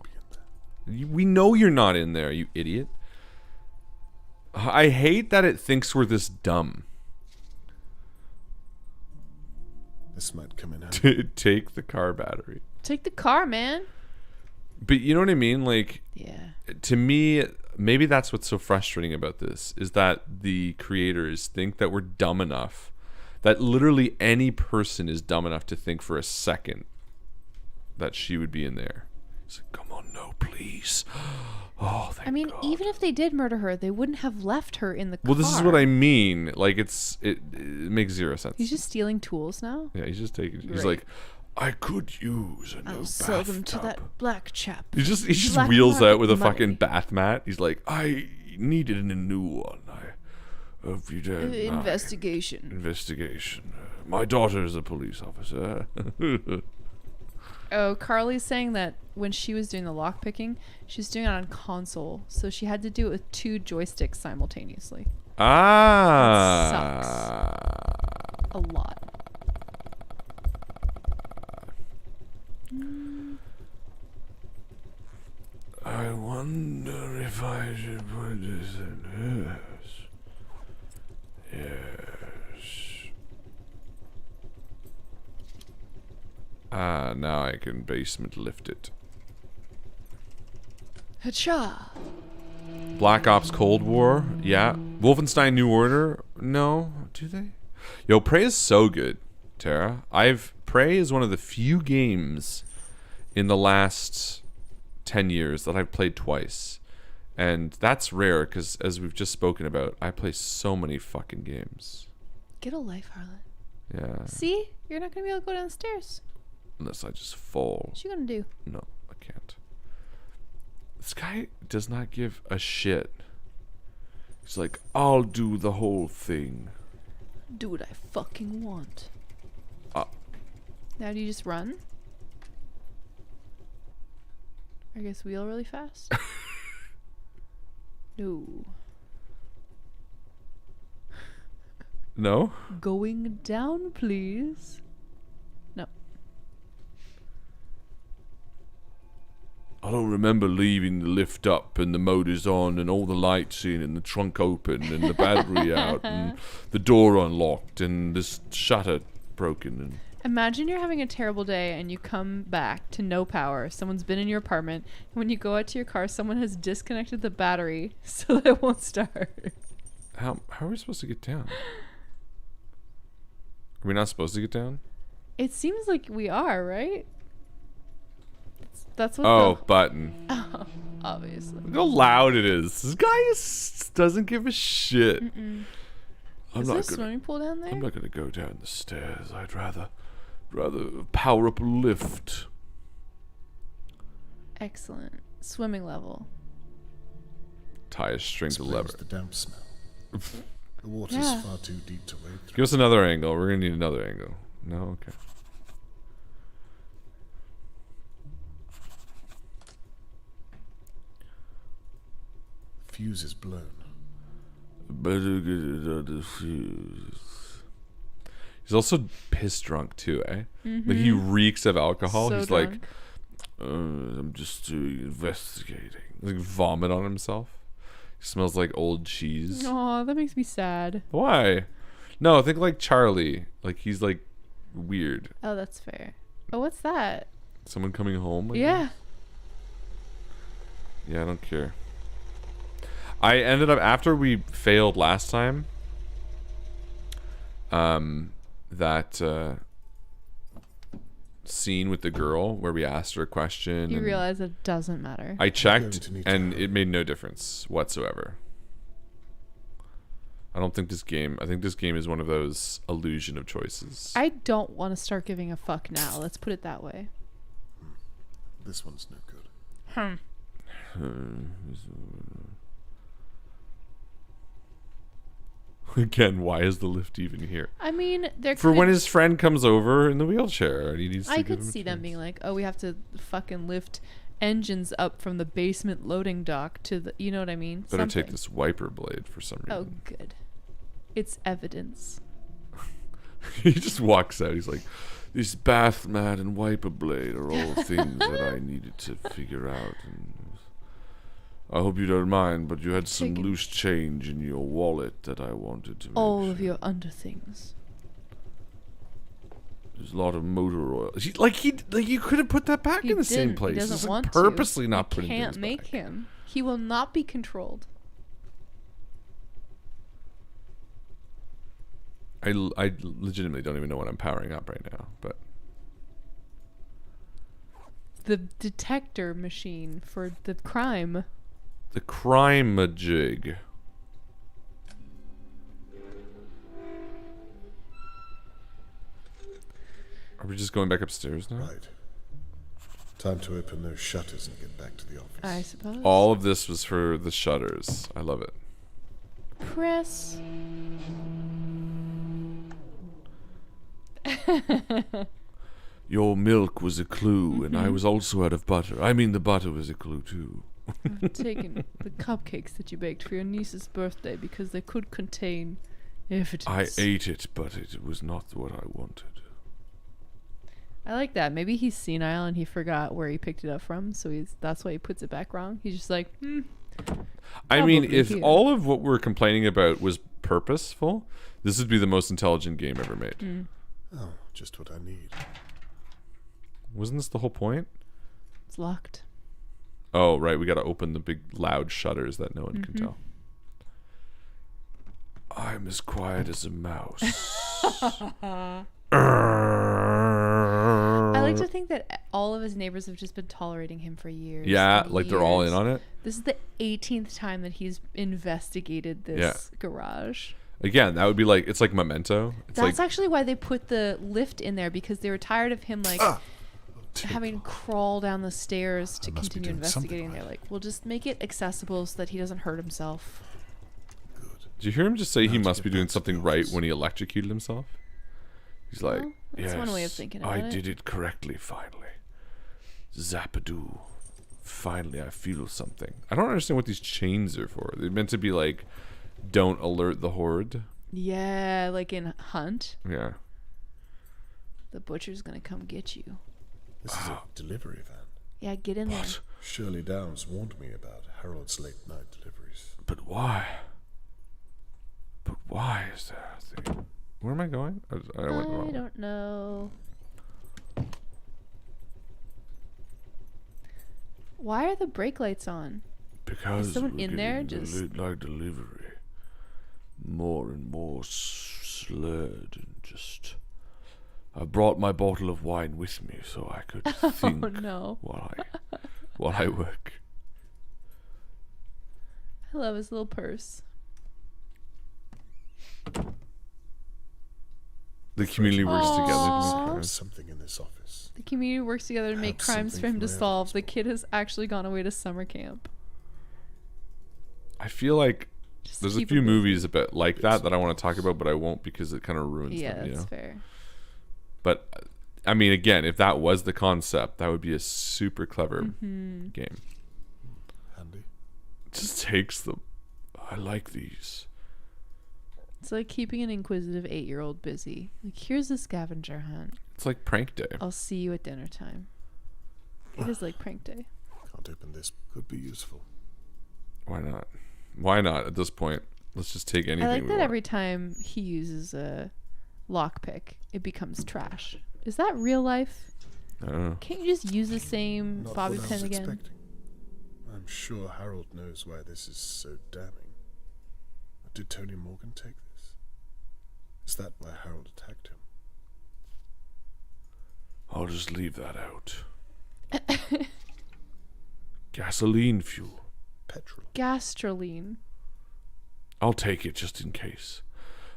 We know you're not in there, you idiot. I hate that it thinks we're this dumb. This might come in handy. Take the car battery. Take the car, man. But you know what I mean? Like, Yeah. to me, maybe that's what's so frustrating about this, is that the creators think that we're dumb enough, that literally any person is dumb enough to think for a second that she would be in there. It's like, come on, no, please. Oh, thank I mean, God. even if they did murder her, they wouldn't have left her in the car. Well, this is what I mean. Like, it makes zero sense. He's just stealing tools now? Yeah, he's just taking. He's Great. like, I could use a new I'll sell them to bathtub." that black chap. He just Black wheels market out with a money. fucking bath mat. He's like, I needed a new one. I hope you don't mind." Investigation. Investigation. My daughter is a police officer. Oh, Carly's saying that when she was doing the lockpicking, she was doing it on console, so she had to do it with 2 joysticks simultaneously. Ah. A lot. I wonder if I should put this in hers. Yes. Ah, now I can basement lift it. Hacha! Black Ops Cold War, yeah. Wolfenstein New Order, no, do they? Yo, Prey is so good, Tara. Prey is one of the few games in the last 10 years that I've played twice. And that's rare, because as we've just spoken about, I play so many fucking games. Get a life, Harlan. Yeah. See? You're not going to be able to go downstairs. Unless I just fall. What you going to do? No, I can't. This guy does not give a shit. He's like, I'll do the whole thing. Do what I fucking want. Uh. Now do you just run? I guess wheel really fast? No. No? Going down, please. No. I don't remember leaving the lift up and the motors on and all the lights in and the trunk open and the battery out and the door unlocked and this shutter broken. And Imagine you're having a terrible day and you come back to no power. Someone's been in your apartment. And when you go out to your car, someone has disconnected the battery so that it won't start. how are we supposed to get down? Are we not supposed to get down? It seems like we are, right? That's what Button. Oh, obviously. Look how loud it is. This guy doesn't give a shit. Is there a swimming pool down there? I'm not gonna go down the stairs. I'd rather power up a lift. Excellent. Swimming level. tie a string to the Explains lever. the damp smell. The water's Yeah. far too deep to wade through. Give us another angle. We're gonna need another angle. No, okay. Fuse is blown. Better get it on the fuse. He's also piss drunk too, eh? Like he reeks of alcohol. So He's drunk. like, I'm just investigating. Like vomit on himself. He smells like old cheese. Oh, that makes me sad. Why? No, think like Charlie. Like he's like weird. Oh, that's fair. Oh, what's that? Someone coming home. I Yeah. guess? Yeah, I don't care. I ended up after we failed last time. That scene with the girl where we asked her a question. You and realize it doesn't matter. I going checked to need to and hurry. it made no difference whatsoever. I don't think this game. I think this game is one of those illusion of choices. I don't want to start giving a fuck now. Let's put it that way. This one's no good. Again, why is the lift even here? I mean, there For could, when his friend comes over in the wheelchair and he needs to I give could him a see them chance. being like, "Oh, we have to fucking lift engines up from the basement loading dock to the," you know what I mean? Better take Something. this wiper blade for some Oh, reason. good. It's evidence. He just walks out. He's like, this bath mat and wiper blade are all things that I needed to figure out. And I hope you don't mind, but you had some Taking- loose change in your wallet that I wanted to make All sure. of your underthings. There's a lot of motor oil. Like you could have put that back He in the didn't. same place. He doesn't It's like want purposely to. not You putting can't things make back. him. He will not be controlled. I legitimately don't even know what I'm powering up right now, but The detector machine for the crime. the crime jig. Are we just going back upstairs now? Right. Time to open those shutters and get back to the office. I suppose. All of this was for the shutters. I love it. Press. Your milk was a clue, and I was also out of butter. I mean, the butter was a clue too. I've taken the cupcakes that you baked for your niece's birthday because they could contain evidence. I ate it, but it was not what I wanted. I like that. Maybe he's senile and he forgot where he picked it up from, so that's why he puts it back wrong. He's just like, I mean, Probably if here. all of what we're complaining about was purposeful, this would be the most intelligent game ever made. Oh, just what I need. Wasn't this the whole point? it's locked. Oh, right. We got to open the big, loud shutters that no one can tell. I'm as quiet as a mouse. I like to think that all of his neighbors have just been tolerating him for years. Yeah, and like they're all in years. on it. This is the 18th time that he's investigated this garage. Again, that would be like, it's like Memento. It's That's like, actually why they put the lift in there, because they were tired of him having to crawl down the stairs to I must be continue doing something investigating. They're right. like, we'll just make it accessible so that he doesn't hurt himself. Good. did you hear him just say he Now to must get be doing back to something the right office. when he electrocuted himself? He's like, Well, that's yes, one way of thinking about I it. did it correctly, finally. Zapadoo. Finally, I feel something. I don't understand what these chains are for. They're meant to be like, don't alert the horde. Yeah, like in Hunt, Yeah. the butcher's gonna come get you. This is a delivery van. Yeah, get in there. What? Shirley Downs warned me about Harold's late night deliveries. But why? But why is there a thing? Where am I going? I went I wrong. don't know. Why are the brake lights on? Because someone we're in there getting the just- late night delivery. More and more slurred and just. I brought my bottle of wine with me so I could think Oh no. while I work. I love his little purse. The community works Aw. together. There's something in this office. The community works together to make Perhaps crimes for something him to from my solve. The office. kid has actually gone away to summer camp. I feel like Just there's a keep few it busy. movies a bit like that I want to talk about, but I won't because it kind of ruins Yeah, them, you that's know? fair. But, I mean, again, if that was the concept, that would be a super clever Mm-hmm. game. Handy. It just takes them. I like these. It's like keeping an inquisitive 8-year-old busy. Like, here's a scavenger hunt. It's like prank day. I'll see you at dinner time. It is like prank day. Can't open this. Could be useful. Why not? Why not at this point? Let's just take anything I like we that want. every time he uses a lockpick, it becomes trash. Is that real life? I don't know. Can't you just use the same Not bobby what I pin was again? expecting. I'm sure Harold knows why this is so damning. Did Tony Morgan take this? Is that why Harold attacked him? I'll just leave that out. Gasoline fuel. Petrol. Gastroline. I'll take it just in case.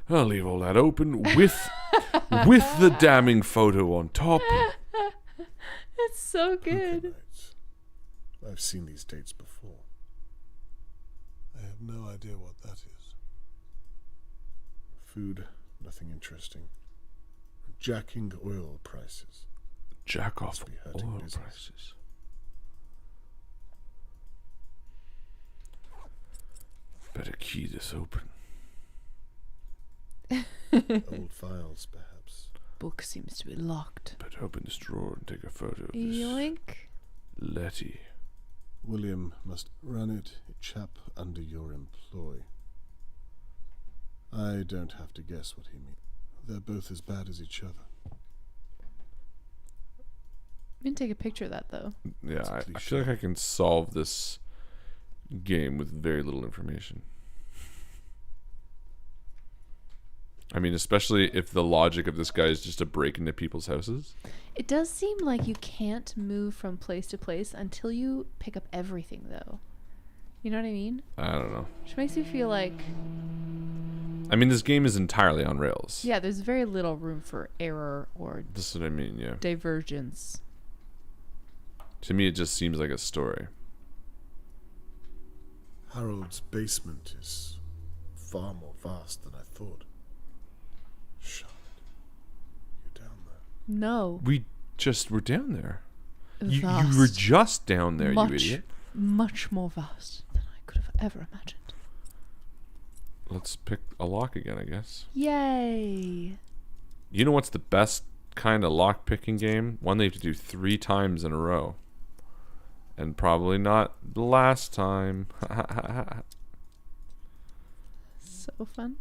I'll leave all that open with the damning photo on top. It's so Okay, good. notes. I've seen these dates before. I have no idea what that is. Food, nothing interesting. Jacking oil prices. Jack off Must be hurting oil business. prices. Better key this open. Old files, perhaps. Book seems to be locked. Better open this drawer and take a photo of this. Yoink. Letty. William must run it, a chap under your employ. I don't have to guess what he means. They're both as bad as each other. We didn't take a picture of that though. Yeah, It's a I cliche. feel like I can solve this game with very little information. I mean, especially if the logic of this guy is just to break into people's houses. It does seem like you can't move from place to place until you pick up everything though. You know what I mean? I don't know. Which makes me feel like, I mean, this game is entirely on rails. yeah, there's very little room for error or This is what I mean, yeah. divergence. To me, it just seems like a story. Harold's basement is far more vast than I thought. Charlotte, you down there? No. We just were down there. You Vast. were just down there, much, you idiot. Much more vast than I could have ever imagined. Let's pick a lock again, I guess. Yay. You know what's the best kind of lock picking game? One they have to do 3 times in a row. And probably not the last time. So fun.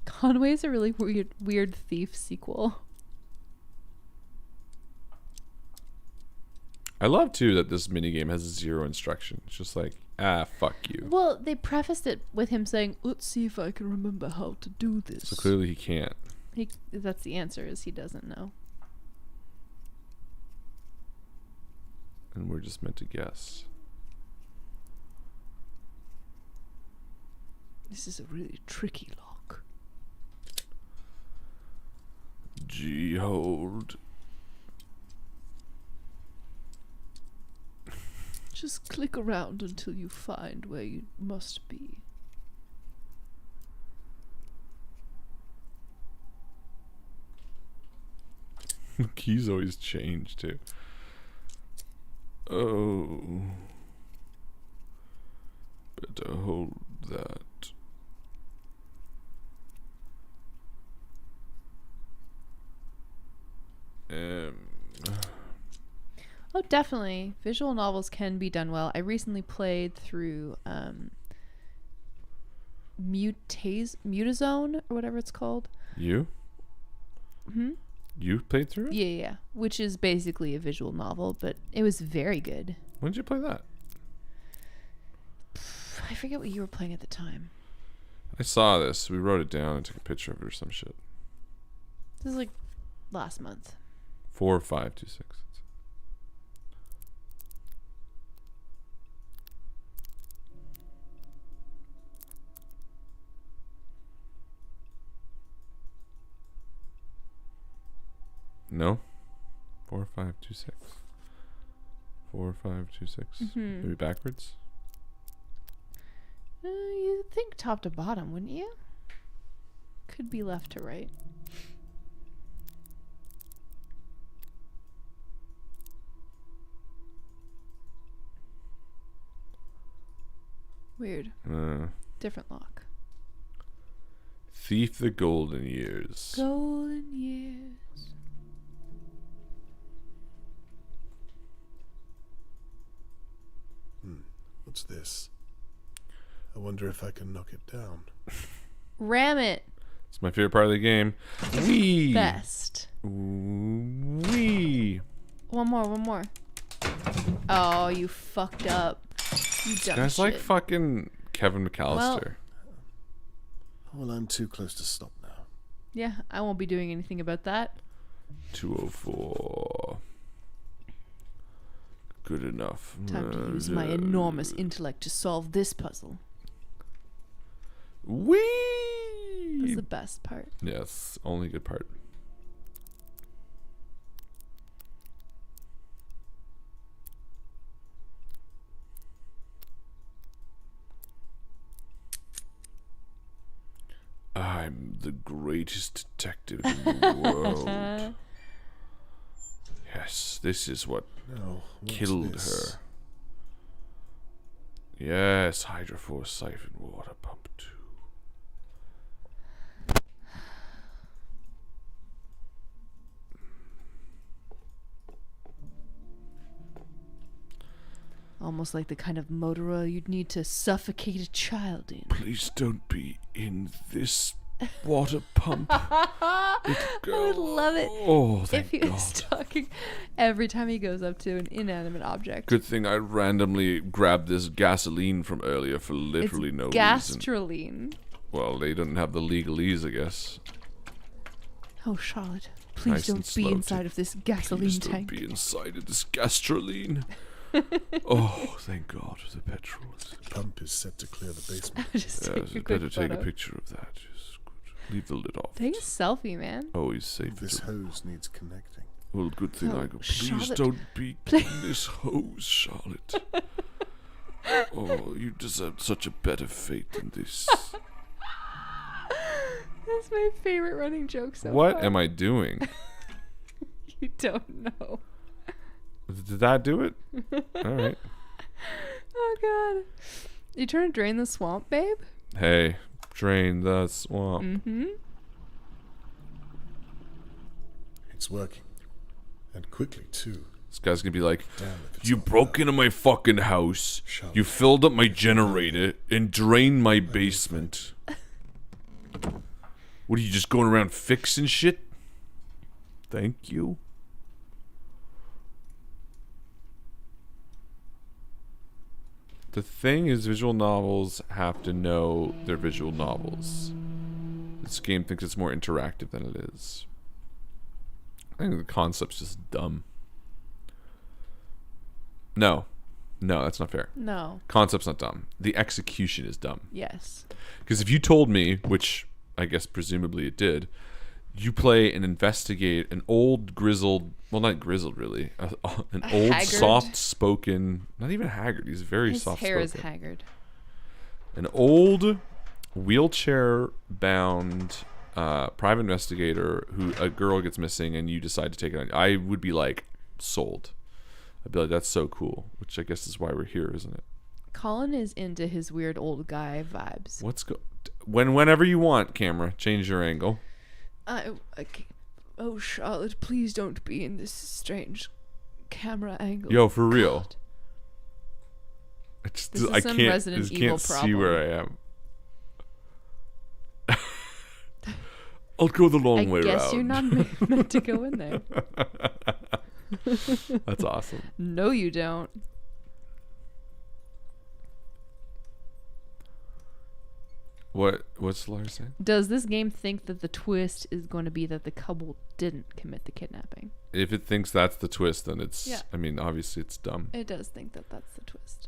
Conway is a really weird thief sequel. I love too that this minigame has 0 instruction. It's just like, fuck you. Well, they prefaced it with him saying, "Let's see if I can remember how to do this." So clearly he can't. That's the answer, is he doesn't know. And we're just meant to guess. This is a really tricky lock. Gee, hold. Just click around until you find where you must be. The keys always change too. Oh. Better hold that. Oh, definitely. Visual novels can be done well. I recently played through Mutazone, or whatever it's called. You? Hmm? You played through it? Yeah. Which is basically a visual novel, but it was very good. When did you play that? I forget what you were playing at the time. I saw this. We wrote it down and took a picture of it or some shit. This is like last month. 4526. No? 4526. 4, 5, 2, 6. Mhm. Maybe backwards. You'd think top to bottom, wouldn't you? Could be left to right. Weird. Different lock. Thief the Golden Years. Golden years. What's this? I wonder if I can knock it down. Ram it. It's my favorite part of the game. Wee. Best. Wee. One more. Oh, you fucked up. You dumb Guy's shit. like fucking Kevin McAllister. Well, I'm too close to stop now. Yeah, I won't be doing anything about that. 204. Good enough. Time to use my enormous intellect to solve this puzzle. Wee. That's the best part. Yes, only good part. I'm the greatest detective in the world. Yes, this is what No, what's killed this? her. Yes, hydrophore siphon water pump 2. Almost like the kind of motor oil you'd need to suffocate a child in. Please don't be in this water pump. I would love it Oh, thank if he God. was talking every time he goes up to an inanimate object. Good thing I randomly grabbed this gasoline from earlier for literally no reason. Gastrolene. Well, they didn't have the legalese, I guess. Oh, Charlotte, please Nice and don't be slow, inside too. of this gasoline Please don't tank. be inside of this gastrolene. Oh, thank God for the petrol. The pump is set to clear the basement. Just Yeah, take a quick better take a photo. picture of that. Just good. Leave the lid off. Take a selfie, man. Always safe. This hose needs connecting. Well, good thing Oh, I go. Please Charlotte, don't be please." in this hose, Charlotte. Oh, you deserve such a better fate than this. That's my favorite running joke so What far. am I doing? You don't know. Did that do it? All right. Oh, God. You trying to drain the swamp, babe? Hey, drain the swamp. Mm-hmm. It's working. And quickly, too. This guy's gonna be like, Damn, if it's you not broke there. into my fucking house, Shut you up. filled up my generator, and drained my basement. What are you just going around fixing shit? Thank you. The thing is, visual novels have to know they're visual novels. This game thinks it's more interactive than it is. I think the concept's just dumb. No, that's not fair. No. Concept's not dumb. The execution is dumb. Yes. Because if you told me, which I guess presumably it did, you play and investigate an old grizzled, well, not grizzled really, an old haggard? soft-spoken, not even haggard, he's very His soft-spoken. hair is haggard. An old wheelchair-bound private investigator who a girl gets missing and you decide to take it on. I would be like, sold. I'd be like, that's so cool, which I guess is why we're here, isn't it? Colin is into his weird old guy vibes. Whenever you want, camera, change your angle. Oh, Charlotte, please don't be in this strange camera angle. Yo, for real. God. This is some Resident just Evil can't see problem. where I am. I'll go the long way I guess around. you're not meant to go in there. That's awesome. No, you don't. What's Lars saying? Does this game think that the twist is going to be that the couple didn't commit the kidnapping? If it thinks that's the twist, then it's. Yeah. I mean, obviously it's dumb. It does think that that's the twist.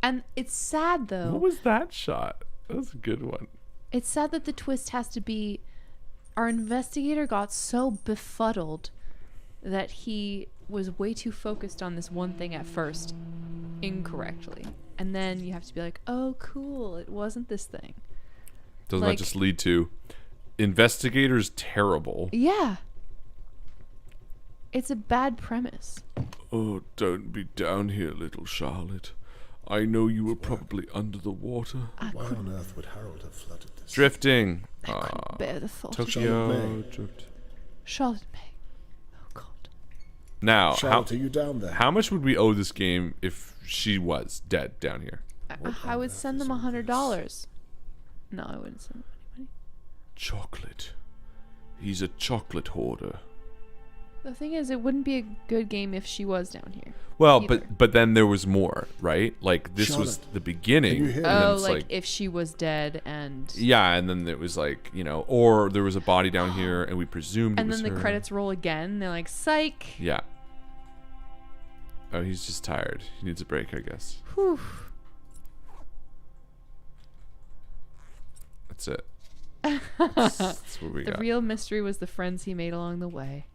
And it's sad, though. What was that shot? That was a good one. It's sad that the twist has to be our investigator got so befuddled that he was way too focused on this one thing at first incorrectly. And then you have to be like, oh, cool, it wasn't this thing. Doesn't that just lead to investigators terrible? Yeah. It's a bad premise. Oh, don't be down here, little Charlotte. I know you were probably under the water. Why on earth would Harold have flooded this? Drifting. I couldn't bear the thought. Tokyo. Charlotte May. Oh, God. Now, Charlotte, are you down there? how much would we owe this game if she was dead down here? I would send them $100. No, I wouldn't send them any money. Chocolate. He's a chocolate hoarder. The thing is, it wouldn't be a good game if she was down here. Well, either. but then there was more, right? Like this was Charlotte, the beginning. can you hear me? and then Oh, it's like if she was dead and... yeah, and then it was like, you know, or there was a body down here and we presumed And it was then the her. credits roll again. They're like, psych. Yeah. Oh, he's just tired. He needs a break, I guess. Whew. That's it. That's what we The got. real mystery was the friends he made along the way.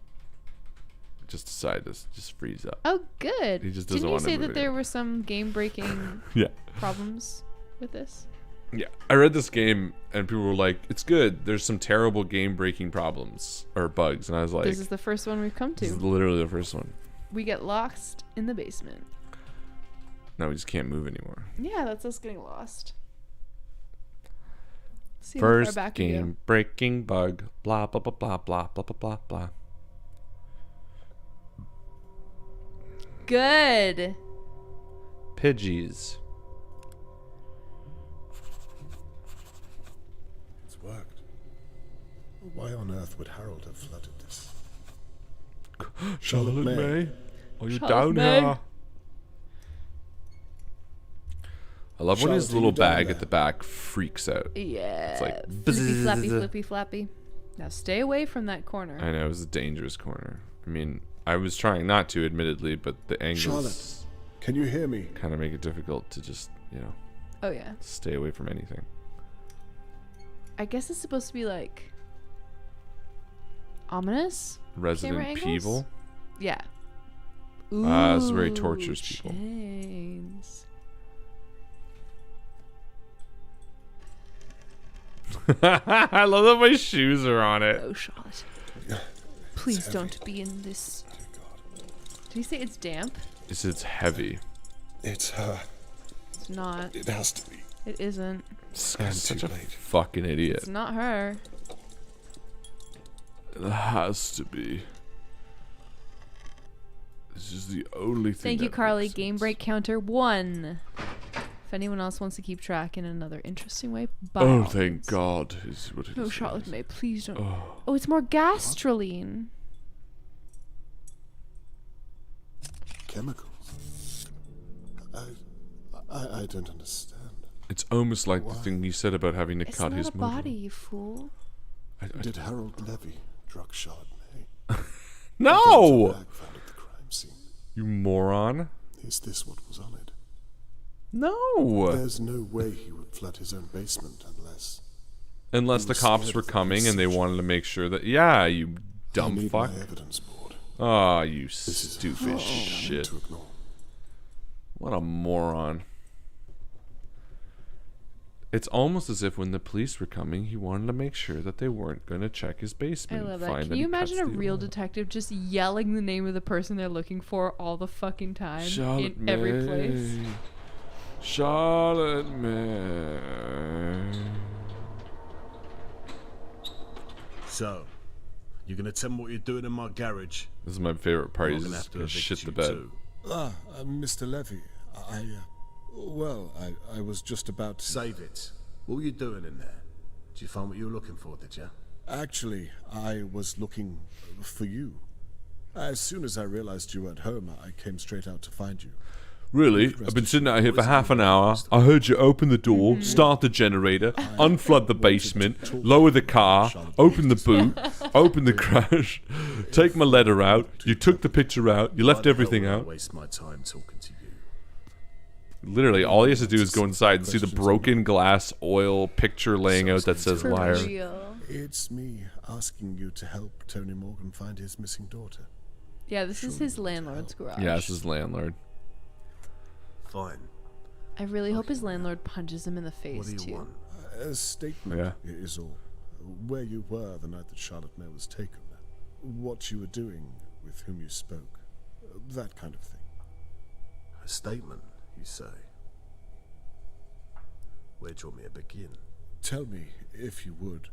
Just decide to just freeze up. Oh, good. He just doesn't Didn't you want to say move that it. there were some game-breaking Yeah. problems with this? Yeah. I read this game and people were like, it's good. There's some terrible game-breaking problems or bugs. And I was like, This is the first one we've come this is to. literally the first one. We get lost in the basement. No, we just can't move anymore. Yeah, that's us getting lost. See how far First back we go. game breaking bug. Blah, blah, blah, blah, blah, blah, blah, blah, blah. Good. Pidgeys. It's worked. Why on earth would Harold have flooded this? Charlotte May. Are you Charlotte down May. here? I love when his Charlotte, are little you down bag there? at the back freaks out. Yeah. It's like flippy flappy, bzzz. flippy flappy. Now stay away from that corner. I know, it was a dangerous corner. I mean, I was trying not to, admittedly, but the angles Charlotte, can you hear me? kind of make it difficult to just, you know, Oh, yeah. stay away from anything. I guess it's supposed to be like ominous. Resident angles? Peeble. Yeah. This is where he tortures people. Chains. I love that my shoes are on it. Oh, Charlotte. Please don't be in this. Did he say it's damp? It's heavy. It's her. It's not. It has to be. It isn't. This guy's too such a late. fucking idiot. It's not her. It has to be. This is the only thing. Thank you, that Carly. makes Game sense. break counter 1. If anyone else wants to keep track in another interesting way, by Oh, all thank means. God! Is what it Oh, is. Charlotte May, please don't. Oh. Oh, it's more gastrolene. Chemicals. I don't understand. It's almost like the Why? thing you said about having to It's cut not his a motor. body, you fool. Did Harold Levy drug Charlotte May? No! Bag found at the crime scene. You moron! Is this what was on it? No! There's no way he would flood his own basement unless. Unless He the was cops scared were of the coming and they research. wanted to make sure that. Yeah, you I dumb need fuck. my evidence board. Oh, you This is stupid damn shit. to ignore. What a moron. It's almost as if when the police were coming, he wanted to make sure that they weren't going to check his I basement. love and that. find Can that you he cuts imagine a the real oil. detective just yelling the name of the person they're looking for all the fucking time Charlotte in every place? May. Charlotte May. So, you're gonna tell me what you're doing in my garage? This is my favorite part. I'm He's gonna just have to going to evict shit the you bed. too. Mr. Levy, I was just about to... Save it. What were you doing in there? Did you find what you were looking for, did you? Actually, I was looking for you. As soon as I realized you weren't home, I came straight out to find you. Really? I've been sitting out here for half an hour. I heard you open the door, start the generator, unflood the basement, lower the car, open the boot, open the crash, take my letter out. You took the picture out. You left Why the hell everything would I out. waste my time talking to you. Literally, all he has to do is go inside and see the broken glass oil picture laying out that says For liar. real. It's me asking you to help Tony Morgan find his missing daughter. Yeah, this is Surely his not to landlord's help. garage. Yeah, this is landlord. Fine. I really hope his landlord punches him in the face, What do you too. want? A statement Yeah. is all. Where you were the night that Charlotte May was taken. What you were doing, with whom you spoke. That kind of thing. A statement, you say? Where do you want me to begin? Tell me, if you would,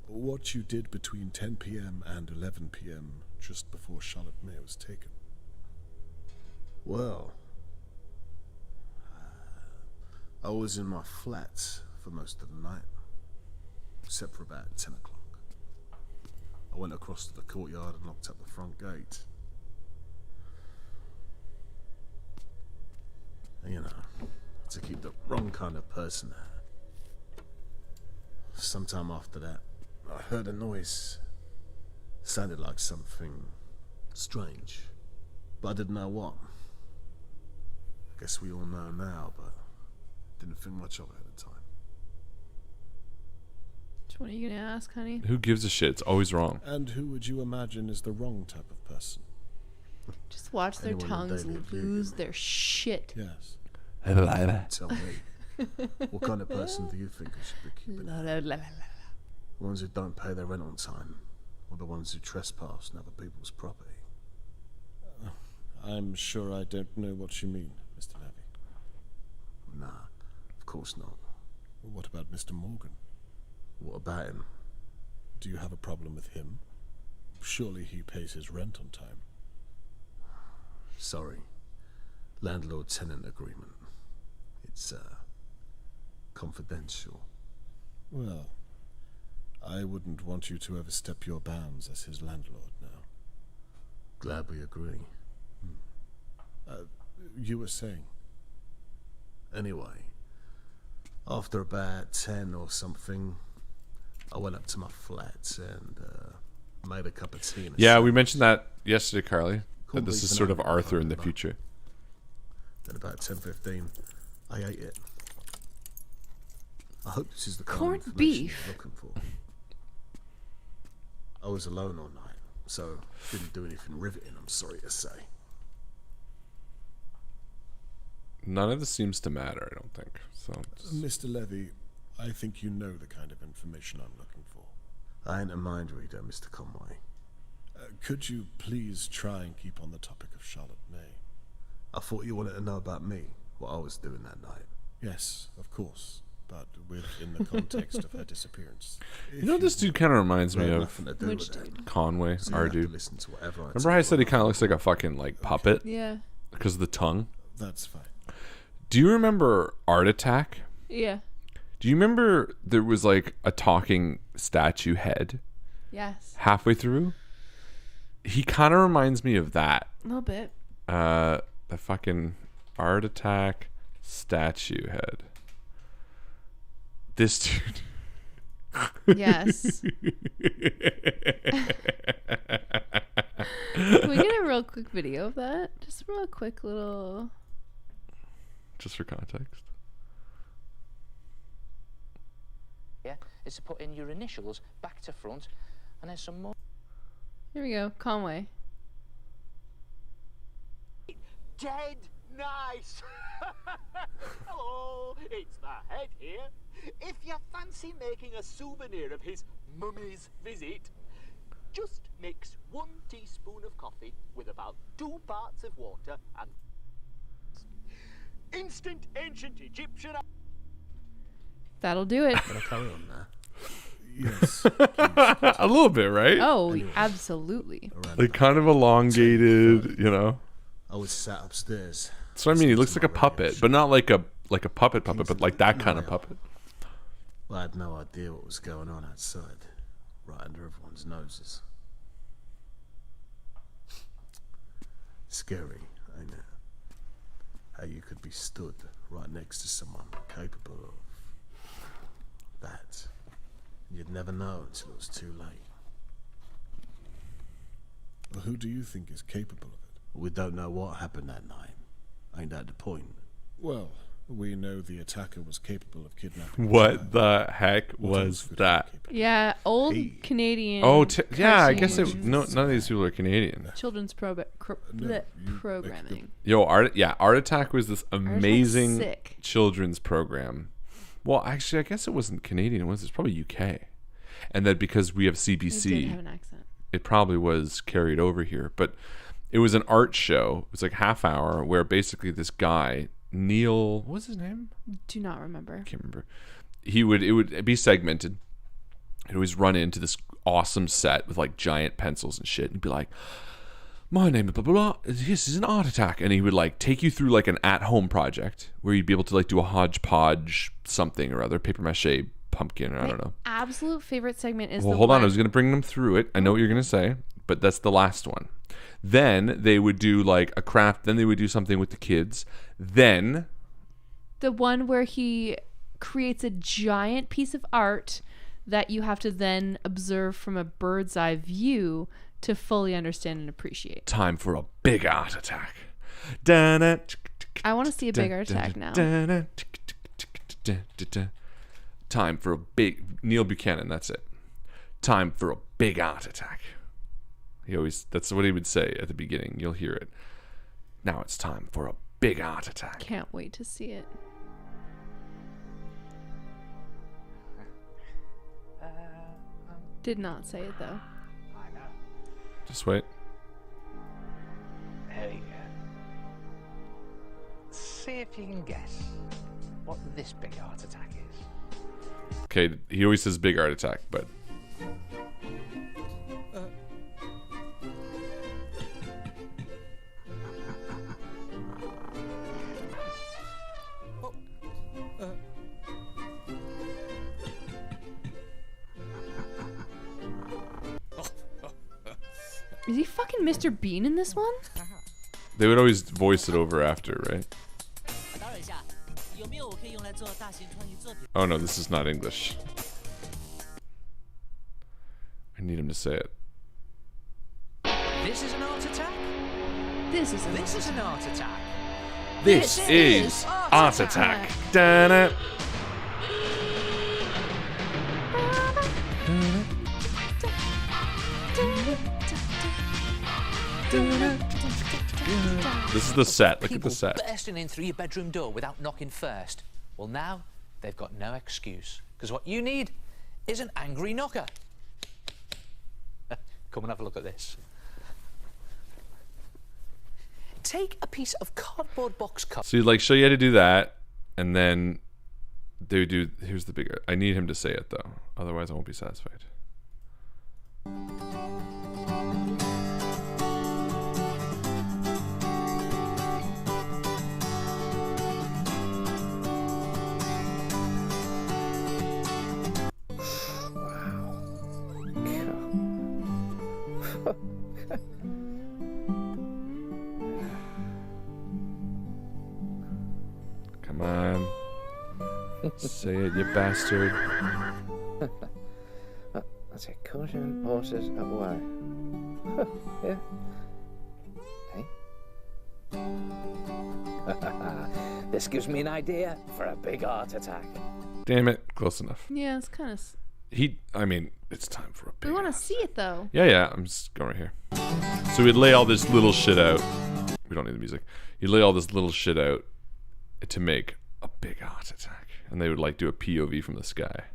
what you did between 10 p.m. and 11 p.m. just before Charlotte May was taken. Well, I was in my flat for most of the night, except for about 10 o'clock. I went across to the courtyard and locked up the front gate. And, you know, to keep the wrong kind of person out. Sometime after that, I heard a noise. Sounded like something strange, but I didn't know what. I guess we all know now, but didn't think much of it at the time. Which one are you going to ask, honey? Who gives a shit? It's always wrong. And who would you imagine is the wrong type of person? Just watch their Anyone in tongues daily view. lose their shit. Yes. Tell me, what kind of person do you think I should be keeping? La, la, la, la, la. The ones who don't pay their rent on time, or the ones who trespass on other people's property? I'm sure I don't know what you mean, Mr. Levy. Nah, of course not. What about Mr. Morgan? What about him? Do you have a problem with him? Surely he pays his rent on time. Sorry. Landlord-tenant agreement. It's, confidential. Well, I wouldn't want you to overstep your bounds as his landlord now. Glad we agree. You were saying? Anyway, after about 10 or something, I went up to my flat and made a cup of tea. And a Yeah, we sandwich. mentioned that yesterday, Carly. That this is Complete sort of banana Arthur in the bread. future. Then about 10:15, I ate it. I hope this is the kind Corned of information beef? you're looking for. I was alone all night, so didn't do anything riveting, I'm sorry to say. None of this seems to matter, I don't think. So Mr. Levy, I think you know the kind of information I'm looking for. I ain't a mind reader, Mr. Conway. Could you please try and keep on the topic of Charlotte May? I thought you wanted to know about me, what I was doing that night. Yes, of course, but within the context of her disappearance. you know what this dude kind of reminds It me had of? nothing to do Which with it. dude? Conway, So you our have to dude. listen to whatever I Remember tell how I you said he or kind of not. looks like a fucking like puppet Yeah. because of the tongue? That's fine. Do you remember Art Attack? Yeah. Do you remember there was like a talking statue head Yes. halfway through? He kind of reminds me of that. A little bit. The fucking Art Attack statue head. This dude. Yes. Can we get a real quick video of that? Just a real quick little. Just for context. Yeah, is to put in your initials back to front, and then some more. Here we go. Conway. Dead nice! Hello, it's the head here. If you fancy making a souvenir of his mummy's visit, just mix 1 teaspoon of coffee with about 2 parts of water and instant ancient Egyptian. That'll do it. Can I carry on now? Yes. A little bit, right? Oh, absolutely. Around Like about kind of elongated, you know. I was sat upstairs. That's what I mean. He looks like a listening to my radio puppet, show. but not like a puppet, but like that kind of puppet. Well, I had no idea what was going on outside, right under everyone's noses. Scary, ain't it? How you could be stood right next to someone capable of that. You'd never know until it was too late. Well, who do you think is capable of it? We don't know what happened that night. Ain't that the point? Well, We know the attacker was capable of kidnapping. What the heck What was else could he be that? capable of? Yeah, old Hey. Canadian. Oh, yeah. I guess cartoons. none of these people are Canadian. Children's programming. Yo, Art Attack was this amazing sick. children's program. Well, actually, I guess it wasn't Canadian. It was probably UK, and that because we have They did CBC, have an accent. it probably was carried over here. But it was an art show. It was like half hour where basically this guy Neil, what was his name? Do not remember. Can't remember. It would be segmented. He'd always run into this awesome set with like giant pencils and shit, and be like, "My name is blah blah blah. This is an art attack," and he would like take you through like an at-home project where you'd be able to like do a hodgepodge something or other, paper mache pumpkin, or I don't know. Absolute favorite segment is Well, the hold on. one- I was going to bring them through it. I know what you're going to say, but that's the last one. Then they would do like a craft. Then they would do something with the kids. Then the one where he creates a giant piece of art that you have to then observe from a bird's eye view to fully understand and appreciate. time for a big art attack. Da-na, I want to see a big art attack now. da-na, time for a big Neil Buchanan. That's it. Time for a big art attack. That's what he would say at the beginning. You'll hear it. Now it's time for a big art attack. Can't wait to see it. Did not say it though. I know. Just wait. There you go. See if you can guess what this big heart attack is. Okay, he always says big art attack, but Is he fucking Mr. Bean in this one? they would always voice it over after, right? Oh no, this is not English. I need him to say it. This is an art attack? This is This is an art attack. This is Art Attack. Da-na. This is the set. Look at the People set. bursting in through your bedroom door without knocking first. Well, now they've got no excuse. Because what you need is an angry knocker. Come and have a look at this. Take a piece of cardboard box cover. So he'd like show you how to do that, and then they would do. Here's the big. I need him to say it though, otherwise I won't be satisfied. Come on. Say it, you bastard. That's it. Caution horses away. Yeah. Hey. This gives me an idea for a big heart attack. Damn it. Close enough. Yeah, it's kind of. I mean, it's time for a big. We want to see it though. Yeah, I'm just going right here. So we'd lay all this little shit out. We don't need the music. You lay all this little shit out to make a big heart attack. And they would like do a POV from the sky.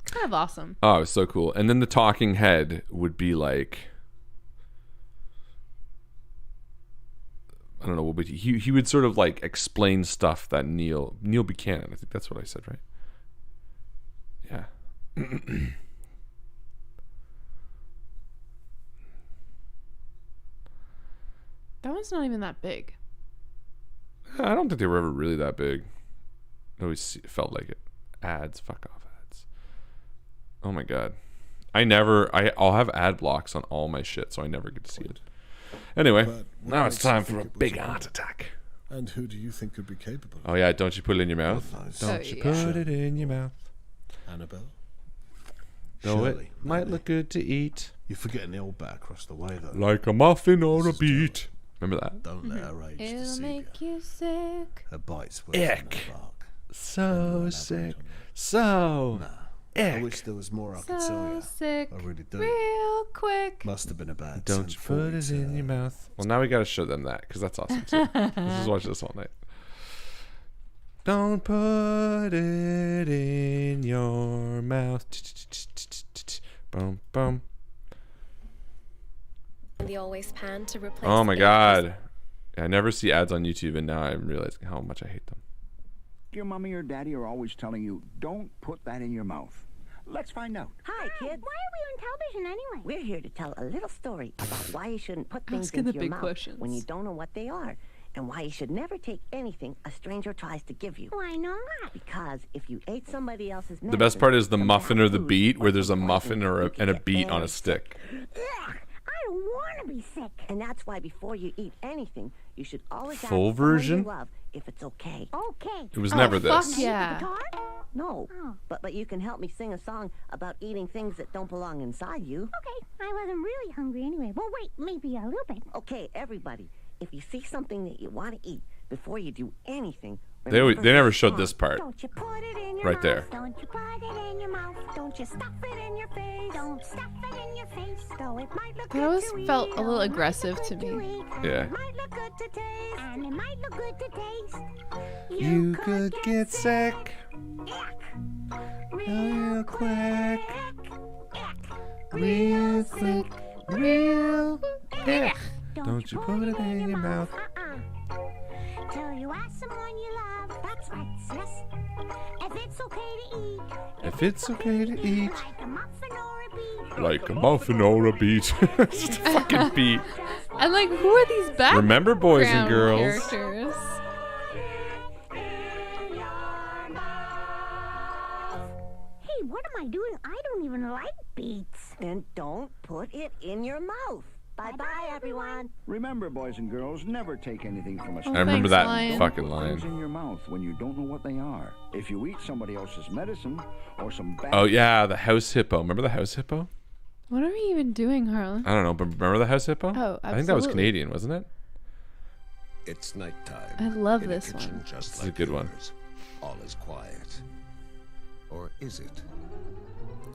Kind of awesome. Oh, it was so cool. And then the talking head would be like, I don't know, but he would sort of like explain stuff that Neil Buchanan, I think that's what I said, right? Yeah. That one's not even that big. I don't think they were ever really that big. It always felt like it. Ads, fuck off ads. Oh my god. I'll have ad blocks on all my shit, so I never get to see it. Anyway, But what now it's makes you time think for a it was big a heart attack. And who do you think could be capable of Oh yeah, don't you put it in your mouth? Nice. Don't Oh, you yeah. put it in your mouth. Annabelle? Though it Surely, might maybe. look good to eat. You're forgetting the old bat across the way, though. Like a muffin on a beat. Remember that? Don't let her age It'll deceive make you. you sick. Her bite's worse than Ick. her bark. So sick. So Nah. I ick. wish there was more I could tell So you. sick. I really do. Real quick. Must have been about Don't you put 10:40 it to, in your mouth. Well, now we got to show them that because that's awesome too. Let's just watch this all night. Don't put it in your mouth. Boom, boom. The always pan to replace. Oh my the God. I never see ads on YouTube, and now I'm realizing how much I hate them. Your mommy or daddy are always telling you, don't put that in your mouth. Let's find out. Hi, kids. Why are we on television anyway? We're here to tell a little story about why you shouldn't put things Asking into the your big mouth questions. when you don't know what they are, and why you should never take anything a stranger tries to give you. Why not? Because if you ate somebody else's medicine, The best part is the some muffin bad or the food, beat, where or there's a some muffin poison, or you and a can get beat on very a stick. Ugh, I don't want to be sick. And that's why before you eat anything, you should always ask Full someone version? you love if it's okay. Okay. It was never fuck this. yeah. No, but you can help me sing a song about eating things that don't belong inside you. Okay, I wasn't really hungry anyway. Well, wait, maybe a little bit. Okay, everybody, if you see something that you want to eat before you do anything, They never showed this part. Don't you put it in your Right mouth. there. Don't you put it in your mouth. Don't you stuff it in your face. Don't stuff it in your face. Though it might look That good always to felt eat, a little though it might aggressive look to good me. eat, and Yeah. It might look good to taste. And it might look good to taste. You could get sick Ick. real quick. Ick. Real quick. Real quick. Don't you put it in your mouth. Till you ask someone you love. That's right, sis. If it's okay to eat. If it's okay to eat. Like a muffin or a beet. Like a muffin or a beat. Just a fucking beat. And like, who are these back? Remember, boys and girls. Characters. Hey, what am I doing? I don't even like beets. then don't put it in your mouth. Bye-bye, everyone. Remember, boys and girls, never take anything from a Oh, stranger. I remember thanks, that Lion. fucking Put line. things in your mouth when you don't know what they are. If you eat somebody else's medicine or some bad... Oh yeah, the house hippo. Remember the house hippo? What are we even doing, Harlan? I don't know, but remember the house hippo? Oh, I think that was absolutely. Canadian, wasn't it? It's nighttime. I love in this a kitchen one. Just This is a like good one. yours. All is quiet. Or is it?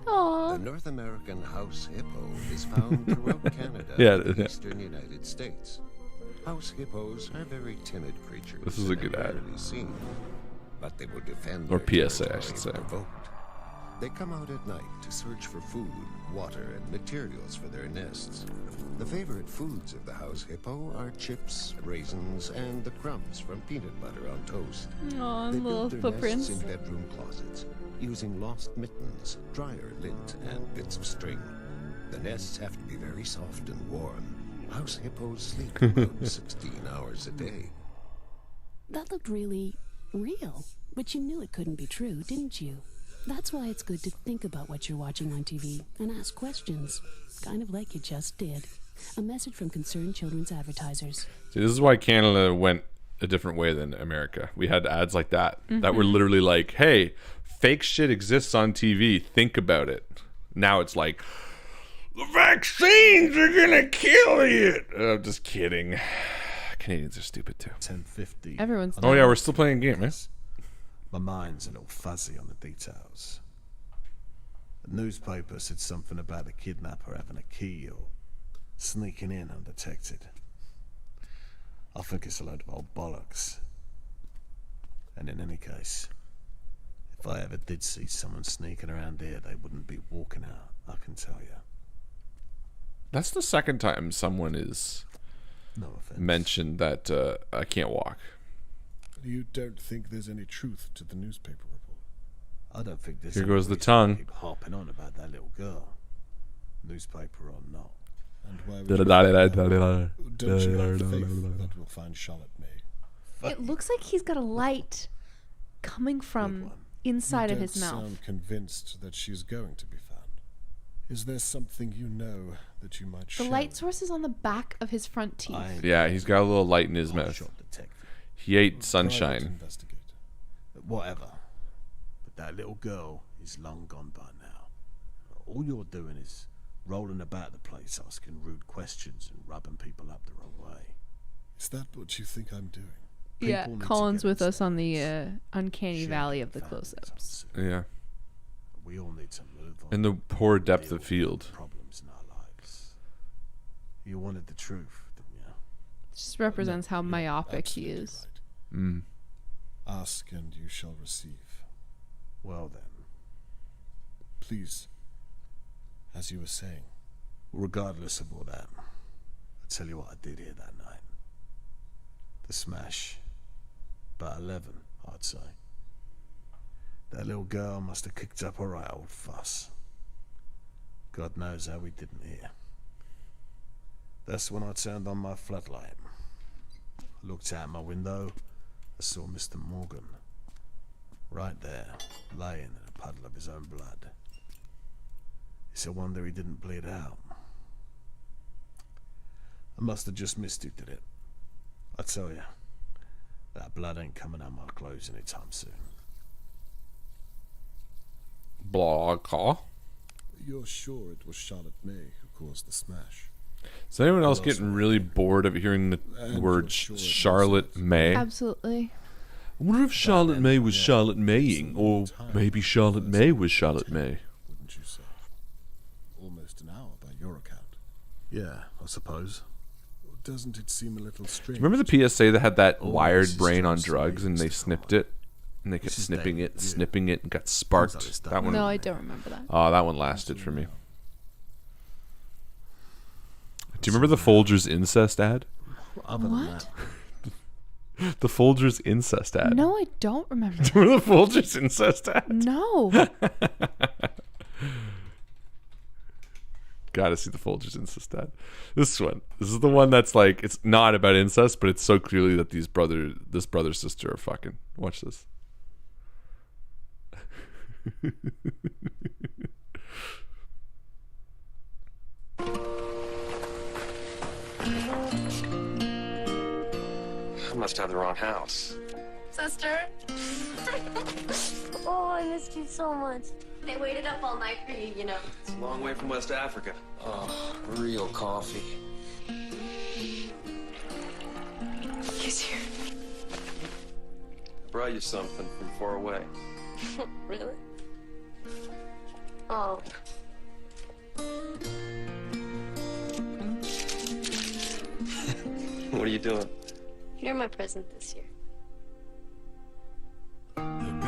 Aww. The North American house hippo is found throughout Canada Yeah, and the yeah. eastern United States. House hippos are very timid creatures. This is a and good are ad. rarely seen, but they will defend Or their PSA, I territory should if say. provoked. They come out at night to search for food, water, and materials for their nests. The favorite foods of the house hippo are chips, raisins, and the crumbs from peanut butter on toast. Aw, They little build their footprints. nests in bedroom closets, using lost mittens, dryer lint, and bits of string. The nests have to be very soft and warm. House hippos sleep about 16 hours a day. That looked really real, but you knew it couldn't be true, didn't you? That's why it's good to think about what you're watching on TV and ask questions, kind of like you just did. A message from Concerned Children's Advertisers. See, this is why Canada went a different way than America. We had ads like that that were literally like, "Hey, fake shit exists on TV. Think about it." Now it's like, "The vaccines are gonna kill you." I'm just kidding. Canadians are stupid too. 10:50. Everyone's Oh yeah, we're still playing a game, right? My mind's a little fuzzy on the details. The newspaper said something about the kidnapper having a key or sneaking in undetected. I think it's a load of old bollocks. And in any case, if I ever did see someone sneaking around here, they wouldn't be walking out, I can tell you. That's the second time someone is No offense. mentioned that I can't walk. You don't think there's any truth to the newspaper report? I don't think there's Here any goes the reason to tongue. keep harping on about that little girl. Newspaper or not. And why would you don't you have faith It that we'll find Charlotte May? It looks like he's got a light coming from one. inside You of don't his mouth. sound convinced that she's going to be found. Is there something you know that you might The share? light source is on the back of his front teeth. I ain't Yeah, he's got a little light in his a mouth. shop detective. He ate Private sunshine. investigator. But whatever. But that little girl is long gone by now. All you're doing is rolling about the place asking rude questions and rubbing people up the wrong way. Is that what you think I'm doing? Yeah, People need to Colin's get with us on the uncanny Sharing valley of the families close-ups. Yeah. We all need to move on. In the poor depth of field. Problems in our lives. You wanted the truth, didn't you? Just represents how myopic he is. Right. Mm. Ask and you shall receive. Well then. Please, as you were saying. Regardless of all that, I'll tell you what I did here that night. The smash. About 11, I'd say. That little girl must have kicked up a right old fuss. God knows how we didn't hear. That's when I turned on my floodlight. I looked out my window. I saw Mr. Morgan. Right there, laying in a puddle of his own blood. It's a wonder he didn't bleed out. I must have just missed who did it. I tell you, that blood ain't coming out my clothes anytime soon. Blah, You're sure it was Charlotte May who caused the smash? Is anyone else getting really bored of hearing the word Charlotte May? Absolutely. I wonder if Charlotte May was Charlotte Maying, or maybe Charlotte May was Charlotte May. Wouldn't you say? Almost an hour by your account. Yeah, I suppose. Doesn't it seem a little strange? Remember the PSA that had that wired brain on drugs and they snipped it? And they kept snipping it, and got sparked. That one. No, I don't remember that. Oh, that one lasted for me. Do you remember the Folgers incest ad? What? The Folgers incest ad. No, I don't remember. Do you remember the Folgers incest ad? No. Gotta see the Folgers incest ad. This one. This is the one that's like, it's not about incest, but it's so clearly that this brother sister are fucking. Watch this. I must have the wrong house. Sister? Oh, I missed you so much. They waited up all night for you, you know. It's a long way from West Africa. Oh, real coffee. He's here. I brought you something from far away. Really? Oh. What are you doing? You're my present this year. And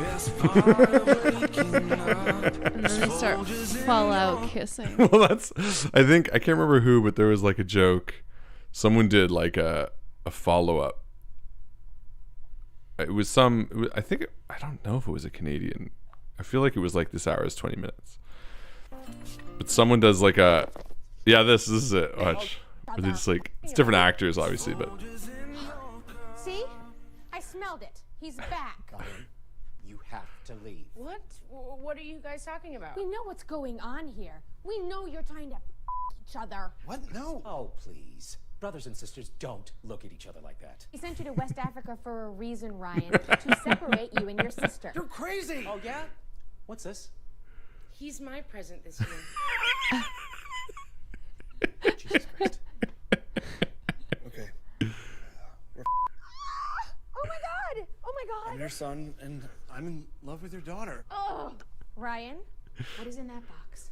then they start Fallout kissing. Well, that's, I think, I can't remember who, but there was like a joke. Someone did like a follow-up. It was some, I think, I don't know if it was a Canadian. I feel like it was like This Hour is 20 Minutes. But someone does like a, yeah, this is it. Watch. Where they just like, it's different actors, obviously, but. See? I smelled it. He's back. You have to leave. What? What are you guys talking about? We know what's going on here. We know you're trying to each other. What? No. Oh, please. Brothers and sisters don't look at each other like that. He sent you to West Africa for a reason, Ryan. To separate you and your sister. You're crazy! Oh, yeah? What's this? He's my present this year. Jesus Christ. Okay. Oh my god! Oh my god! I'm your son, and I'm in love with your daughter. Oh, Ryan, what is in that box?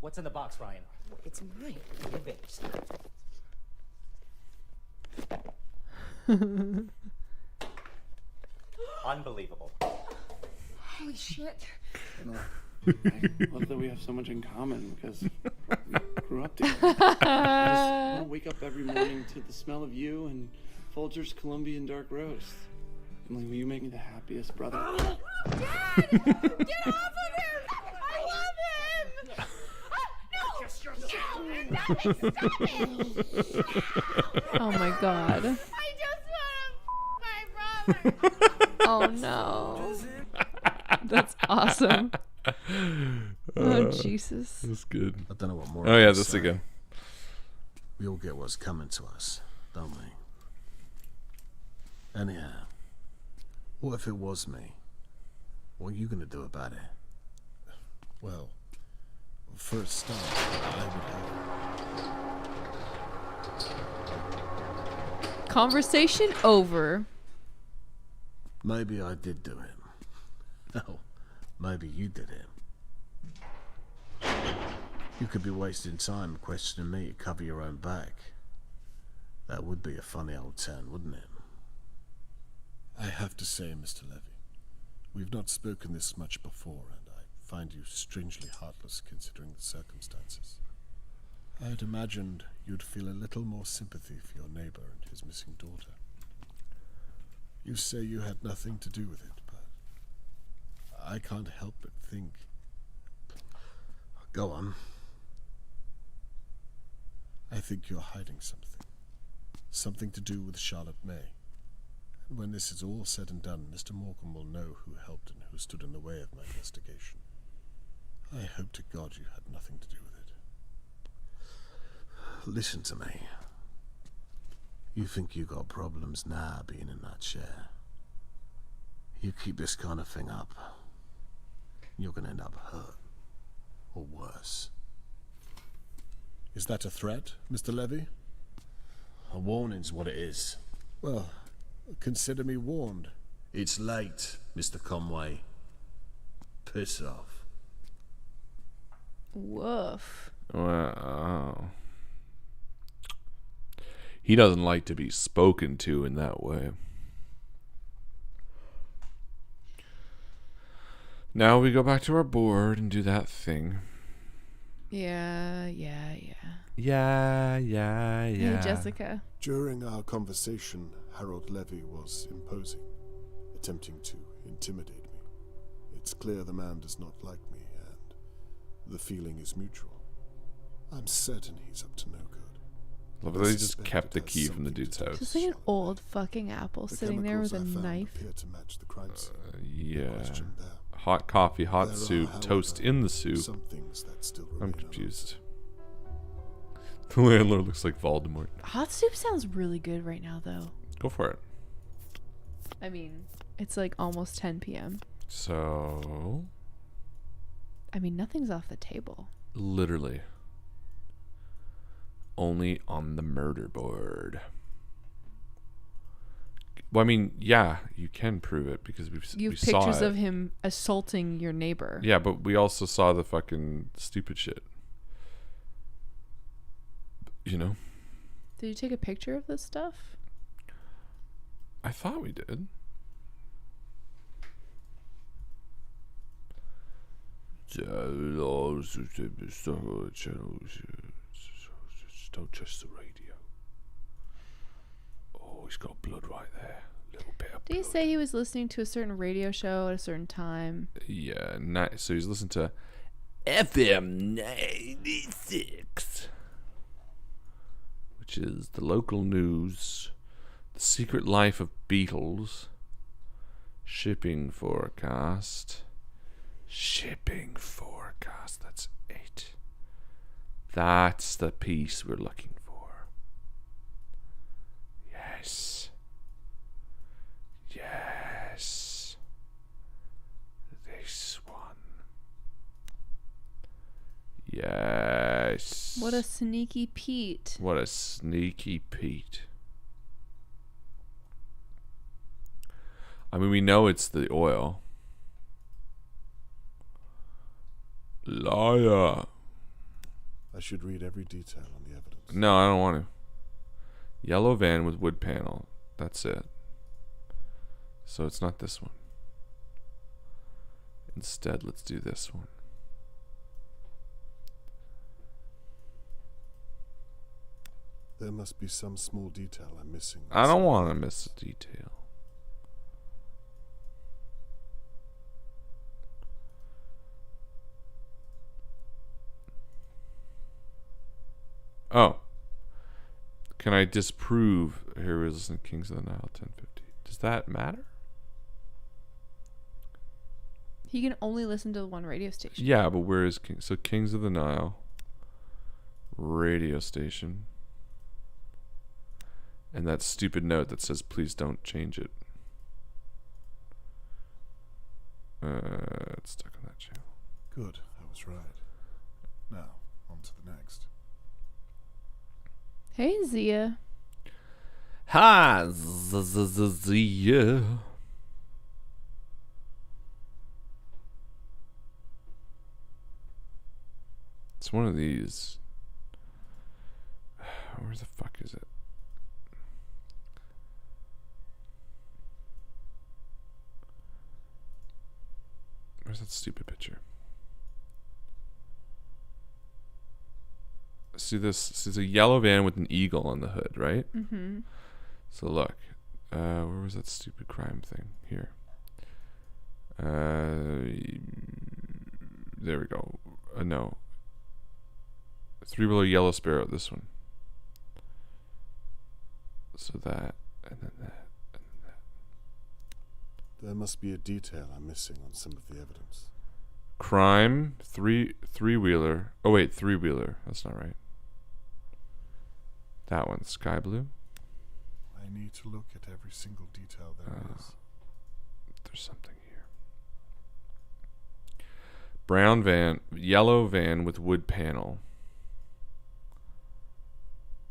What's in the box, Ryan? It's mine. Unbelievable. Holy shit. I love that we have so much in common because we grew up together. I just want to wake up every morning to the smell of you and Folger's Colombian dark roast. And like, will you make me the happiest brother? Dad! Get off of him! I love him! Oh my god. I just want to my brother. Oh no. That's awesome. Oh Jesus. That's good. I don't know what more. Oh yeah, this again. We all get what's coming to us, don't we? Anyhow, what if it was me? What are you gonna do about it? Well, first start, I would have. Conversation over. Maybe I did do it. No, maybe you did it. You could be wasting time questioning me to cover your own back. That would be a funny old turn, wouldn't it? I have to say, Mr. Levy, we've not spoken this much before, and I find you strangely heartless considering the circumstances. I had imagined you'd feel a little more sympathy for your neighbor and his missing daughter. You say you had nothing to do with it, but I can't help but think... Go on. I think you're hiding something. Something to do with Charlotte May. And when this is all said and done, Mr. Morgan will know who helped and who stood in the way of my investigation. I hope to God you had nothing to do with it. Listen to me. You think you got problems now being in that chair. You keep this kind of thing up, you're gonna end up hurt. Or worse. Is that a threat, Mr. Levy? A warning's what it is. Well, consider me warned. It's late, Mr. Conway. Piss off. Woof. Wow. He doesn't like to be spoken to in that way. Now we go back to our board and do that thing. Yeah. Yeah. Hey, Jessica. During our conversation, Harold Levy was imposing, attempting to intimidate me. It's clear the man does not like me, and the feeling is mutual. I'm certain he's up to no good. Love that he just kept the key from the dude's house. Just like an old fucking apple sitting there with a knife. To match the crime scene. Yeah. Hot coffee, hot There soup, are, toast however, in the soup. some things that still I'm remain confused. The landlord looks like Voldemort. Hot soup sounds really good right now, though. Go for it. I mean, it's like almost 10 p.m. So... I mean, nothing's off the table. Literally. Only on the murder board. Well, I mean, yeah, you can prove it because we saw it. You have pictures of him assaulting your neighbor. Yeah, but we also saw the fucking stupid shit. You know? Did you take a picture of this stuff? I thought we did. Don't trust the radio. Oh, he's got blood right there. Little bit of Did he say he was listening to a certain radio show at a certain time? Yeah, so he's listening to FM 96, which is the local news, the secret life of beetles, shipping forecast, that's it. That's the piece we're looking for. Yes. This one. Yes. What a sneaky Pete. What a sneaky Pete. I mean, we know it's the oil. Liar. I should read every detail on the evidence. No, I don't want to. Yellow van with wood panel. That's it. So it's not this one. Instead, let's do this one. There must be some small detail I'm missing. I don't want to miss a detail. Oh. Can I disprove here we listen to Kings of the Nile 1050? Does that matter? He can only listen to one radio station. Yeah, but where is King? So Kings of the Nile radio station. And that stupid note that says please don't change it. It's stuck on that channel. Good, I was right. Now, on to the next. Hey, Zia. Hi, Zia. It's one of these. Where the fuck is it? Where's that stupid picture? See this? This is a yellow van with an eagle on the hood, right? Mm-hmm. So look, where was that stupid crime thing? Here. There we go. No. 3-wheeler yellow Sparrow. This one. So that, and then that, and then that. There must be a detail I'm missing on some of the evidence. Crime, three-wheeler. Oh wait, 3-wheeler. That's not right. That one, sky blue. I need to look at every single detail there is. There's something here. Brown van, yellow van with wood panel.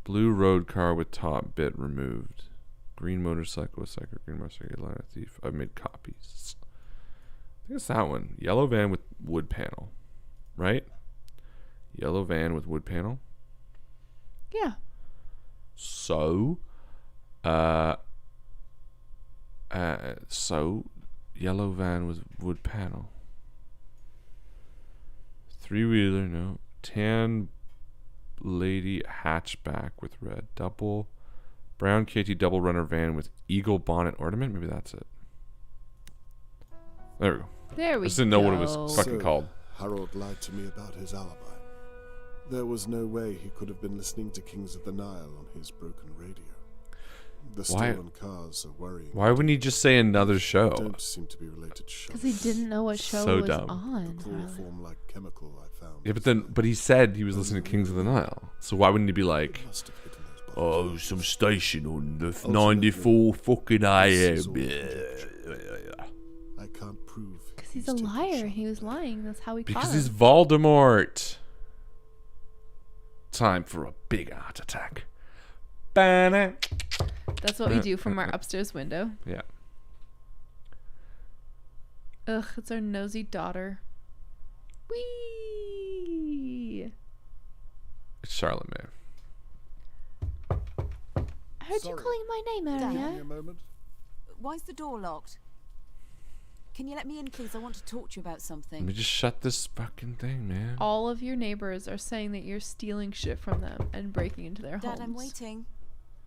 Blue road car with top bit removed. Green motorcycle with cycle. Green motorcycle line of thief. I've made copies. I think it's that one. Yellow van with wood panel. Right? Yellow van with wood panel. Yeah. So, yellow van with wood panel. 3-wheeler, no. Tan lady hatchback with red. Double brown KT double runner van with eagle bonnet ornament. Maybe that's it. There we go. There we go. I just didn't know what it was fucking called. Harold lied to me about his alibi. There was no way he could have been listening to Kings of the Nile on his broken radio. The stolen cars are worrying. Why wouldn't he just say another show? Don't seem to be related shows. Because he didn't know what show So was dumb. on. The chloroform-like chemical I found. Yeah, but he said he was listening to Kings of the Nile. So why wouldn't he be like, oh, some station on the 94 fucking AM. I can't prove. Because he's a liar. He was lying. That's how we caught Because him. he's Voldemort. Time for a big heart attack. That's what we do from our upstairs window. Yeah. Ugh, it's our nosy daughter. Whee! It's Charlemagne. I heard you calling my name earlier. Why's the door locked? Can you let me in, please? I want to talk to you about Let something. me just shut this fucking thing, man. All of your neighbors are saying that you're stealing shit from them and breaking into their Dad, homes. I'm waiting.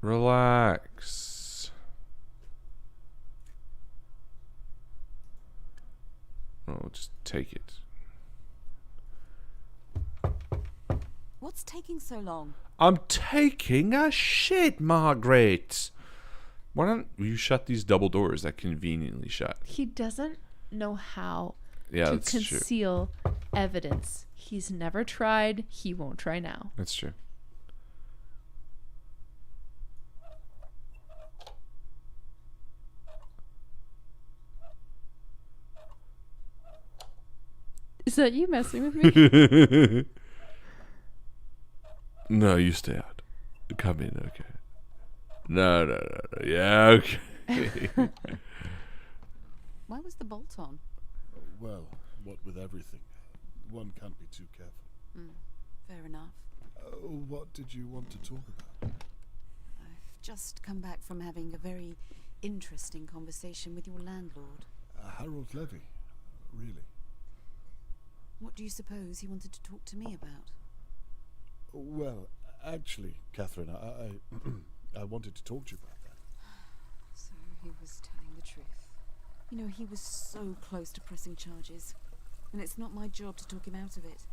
Relax. Oh, just take it. What's taking so long? I'm taking a shit, Margaret. Why don't you shut these double doors that conveniently shut? He doesn't know how Yeah, to that's true. conceal evidence. He's never tried. He won't try now. That's true. Is that you messing with me? No, you stay out. Come in, okay. No. Yeah, okay. Why was the bolt on? Well, what with everything, one can't be too careful. Fair enough. What did you want to talk about? I've just come back from having a very interesting conversation with your landlord. Harold Levy, really? What do you suppose he wanted to talk to me about? Well, actually, Catherine, I wanted to talk to you about that. So he was telling the truth. You know, he was so close to pressing charges, and it's not my job to talk him out of it.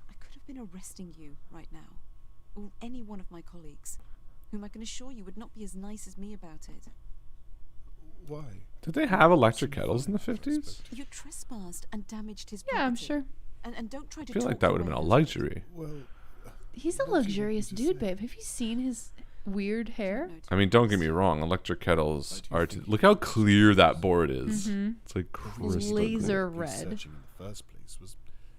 I could have been arresting you right now, or any one of my colleagues, whom I can assure you would not be as nice as me about it. Why? Did they have electric kettles in the 50s? You trespassed and damaged his Yeah, I'm property. sure. And don't try to I feel like talk that your would have way been a out of luxury. Well, He's a luxurious dude, babe. Have you seen his weird hair? I mean, don't get me wrong. Electric kettles are... Look how clear that board is. Mhm. It's like crystal Laser clear. red. Searching in the first place was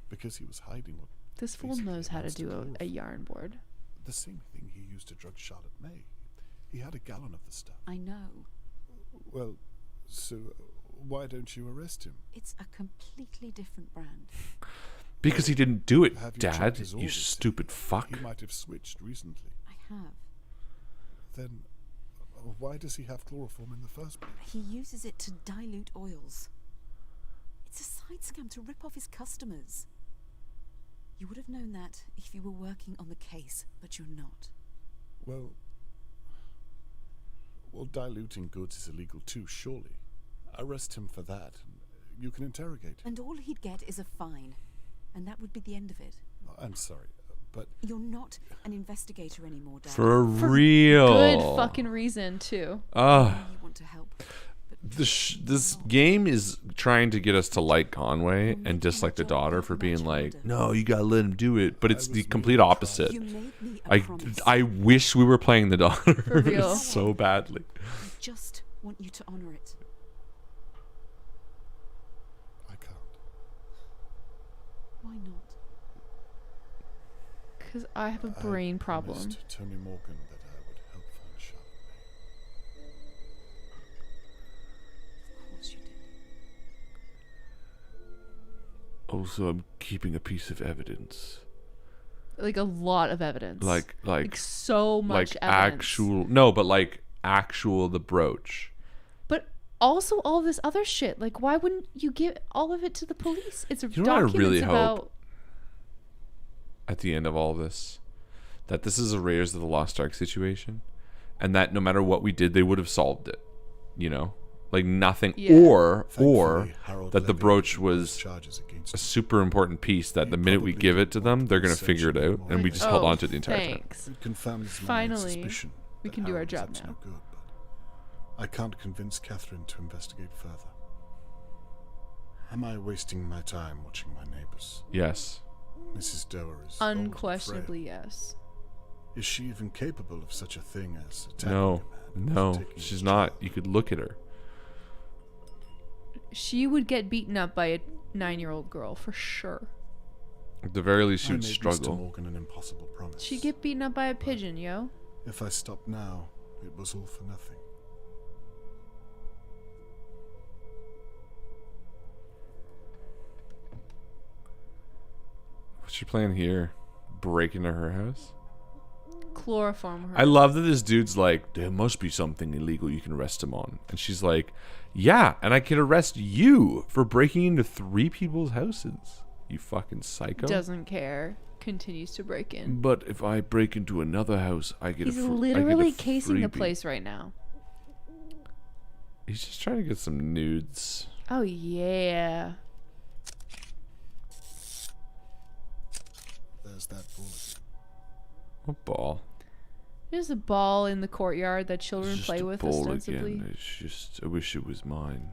because he was hiding what This fool knows how to do a yarn board. The same thing he used to drug Charlotte May. He had a gallon of the stuff. I know. Well, so why don't you arrest him? It's a completely different brand. Because he didn't do it, Have you Dad. checked his You orders? stupid fuck. He might have switched recently. I have. Then why does he have chloroform in the first place? He uses it to dilute oils. It's a side scam to rip off his customers. You would have known that if you were working on the case, but you're not. Well, diluting goods is illegal too, surely. Arrest him for that, and you can interrogate him. And all he'd get is a fine. And that would be the end of it. I'm sorry, but... You're not an investigator anymore, Dad. For real. Good fucking reason, too. You want to help. This game is trying to get us to like Conway and dislike the daughter for being like, no, you gotta let him do it. But it's the complete opposite. I wish we were playing the daughter For real. so badly. I just want you to honor it. I can't. Why not? Because I have a brain problem. I promised Tony Morgan that I would help find Charlotte May. Of course you did. Also, I'm keeping a piece of evidence. Like a lot of evidence. Like so much evidence. Actual the brooch. But also all this other shit. Like, why wouldn't you give all of it to the police? It's You know what I documents really about. hope at the end of all this? That this is a Raiders of the Lost Ark situation. And that no matter what we did, they would have solved it. You know? Like nothing. Yeah. Or Thankfully, Harold that the Levy brooch brought was charges against a him. super important piece that the minute we give it to them, they're going to figure it out. And we just held on to it the entire time. Thanks. It confirms my Finally, suspicion we that can do our Harold is job up to now. no good, but I can't convince Catherine to investigate further. Am I wasting my time watching my neighbors? Yes. Mrs. Doer is old and Unquestionably, frail. yes. Is she even capable of such a thing as attacking No. a man No. for taking She's his not. child? You could look at her. She would get beaten up by a 9-year-old girl for sure. At the very least, she I would made struggle. Mr. Morgan an impossible promise. She'd get beaten up by a pigeon, yo. If I stopped now, it was all for nothing. What's she playing here? Break into her house? Chloroform her. I love that this dude's like, there must be something illegal you can arrest him on. And she's like, yeah, and I can arrest you for breaking into 3 people's houses. You fucking psycho. Doesn't care. Continues to break in. But if I break into another house, I get He's a literally casing the freebie. place right now. He's just trying to get some nudes. Oh, yeah. There's that ball again. What ball? There's a ball in the courtyard that children It's just play a with ball ostensibly. again. It's just, I wish it was mine.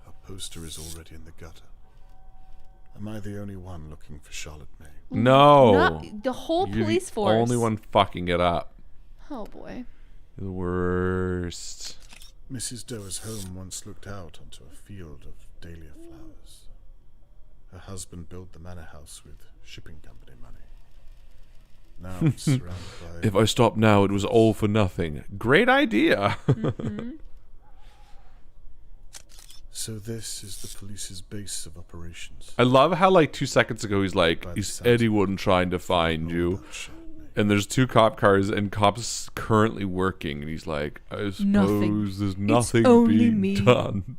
A poster is already in the gutter. Am I the only one looking for Charlotte May? No. Not the whole You're police the force. only one fucking it up. Oh, boy. You're the worst. Mrs. Doer's home once looked out onto a field of dahlia flowers. Her husband built the manor house with shipping company money. Now it's surrounded by... If I stop now, it was all for nothing. Great idea. Mm-hmm. So this is the police's base of operations. I love how like 2 seconds ago he's like, By the is sounds anyone trying to find you? And there's 2 cop cars and cops currently working, and he's like, I suppose Nothing. there's It's nothing only being me. done.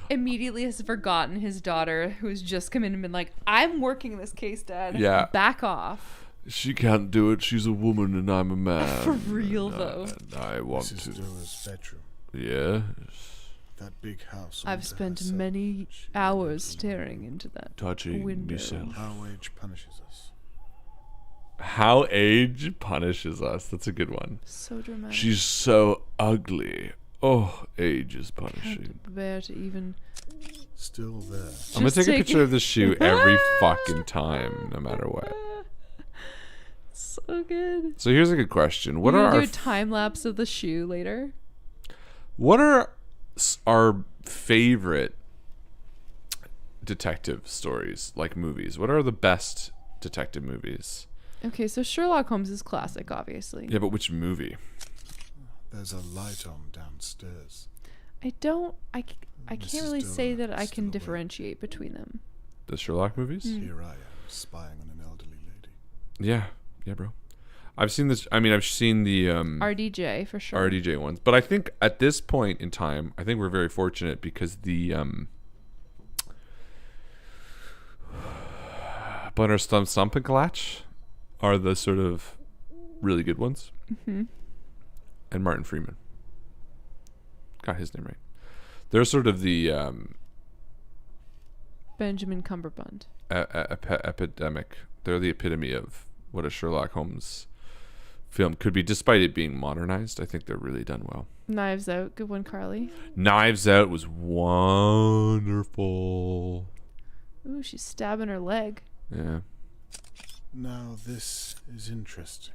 Immediately has forgotten his daughter, who has just come in and been like, I'm working this case, Dad. Yeah. Back off. She can't do it. She's a woman and I'm a man. For real, And though. And I want Mrs. to. Doer's bedroom. Yes. That big house. all I've to spent herself. many hours staring into that Touching window. myself. How age punishes us. How age punishes us. That's a good one. So dramatic. She's so ugly. Oh, age is punishing. Can't bear to even... Still there. I'm gonna Just take a take picture it. of this shoe every fucking time, no matter what. So good. So here's a good question: What You are gonna our do a time lapse of the shoe later? what are our favorite detective stories, like movies? What are the best detective movies? Okay, so Sherlock Holmes is classic, obviously. Yeah, but which movie? There's a light on downstairs. I can't really say that I can differentiate between them. The Sherlock movies? Here I am, spying on an elderly lady. Yeah, bro. I've seen this. I mean, I've seen the RDJ for sure. RDJ ones, but I think at this point in time, I think we're very fortunate because the Bunner Stump and Clatch are the sort of really good ones. Mm-hmm. And Martin Freeman. Got his name right. They're sort of the Benjamin Cumberbund. Epidemic. They're the epitome of what a Sherlock Holmes film could be, despite it being modernized. I think they're really done well. Knives Out, good one, Carly. Knives Out was wonderful. Ooh, she's stabbing her leg. Yeah. Now this is interesting.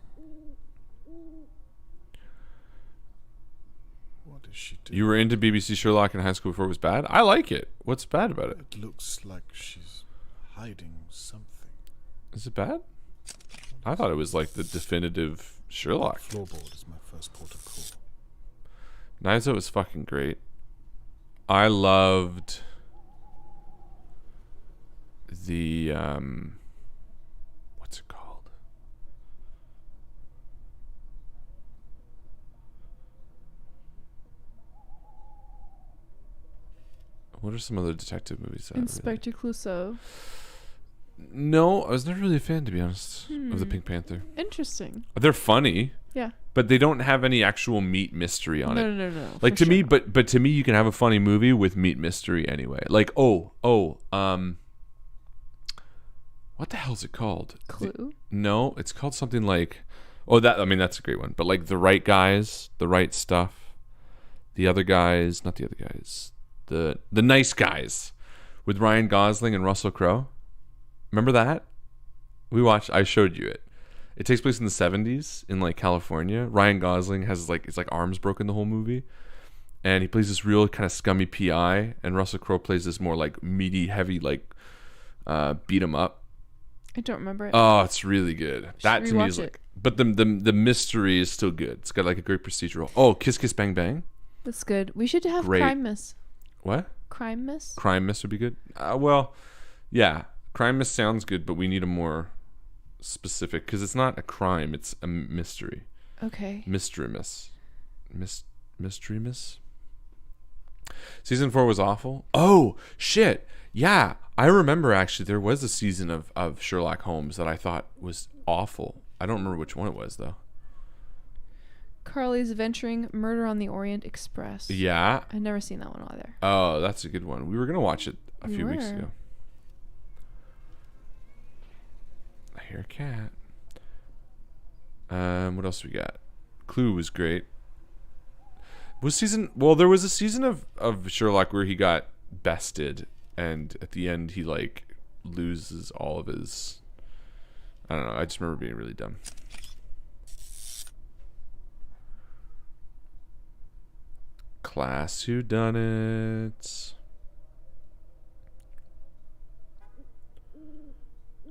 What is she doing? You were into BBC Sherlock in high school before it was bad? I like it. What's bad about it? It looks like she's hiding something. Is it bad? I thought it was like the definitive Sherlock. Floorboard is my first port of call. Knives Out was fucking great. I loved the what's it called? What are some other detective movies? That Inspector Clouseau. No, I was never really a fan, to be honest, of the Pink Panther. Interesting. They're funny. Yeah. But they don't have any actual meat mystery on it. No. Like to me, but to me, you can have a funny movie with meat mystery anyway. Like what the hell's it called? Clue? No, it's called something like, that's a great one. But like The Right Guys, The Right Stuff, The Other Guys, not The Other Guys, The Nice Guys, with Ryan Gosling and Russell Crowe. Remember that? I showed you it. It takes place in the 70s in like California. Ryan Gosling has his arms broken the whole movie. And he plays this real kind of scummy PI, and Russell Crowe plays this more like meaty, heavy, like beat 'em up. I don't remember it. Oh, it's really good. That to me is rewatch like, but the mystery is still good. It's got like a great procedural. Oh, Kiss Kiss Bang Bang. That's good. We should have Great. Crime Miss. What? Crime Miss? Crime Miss would be good. Well, yeah, Crime Miss sounds good, but we need a more specific, because it's not a crime, it's a mystery. Okay. Mystery Miss. Mystery Miss. Season 4 was awful. Oh shit, yeah, I remember actually there was a season of Sherlock Holmes that I thought was awful. I don't remember which one it was though. Carly's Venturing Murder on the Orient Express. Yeah, I've never seen that one either. Oh, that's a good one. We were gonna watch it a few weeks ago. I hear a cat. What else we got? Clue was great. There was a season of Sherlock where he got bested, and at the end he like loses all of his, I don't know, I just remember being really dumb. Class Who Done It.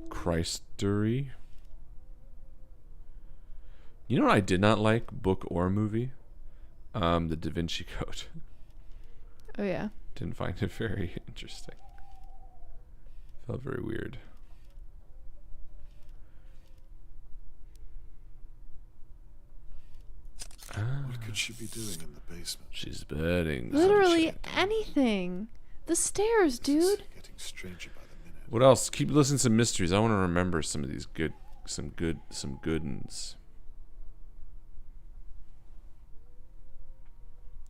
Christery. You know what I did not like, book or movie? The Da Vinci Code. Oh yeah. Didn't find it very interesting. Felt very weird. What could she be doing in the basement? She's betting. Literally anything. The stairs, dude. Getting stranger by the minute. What else? Keep listening to mysteries. I want to remember some of these good ones.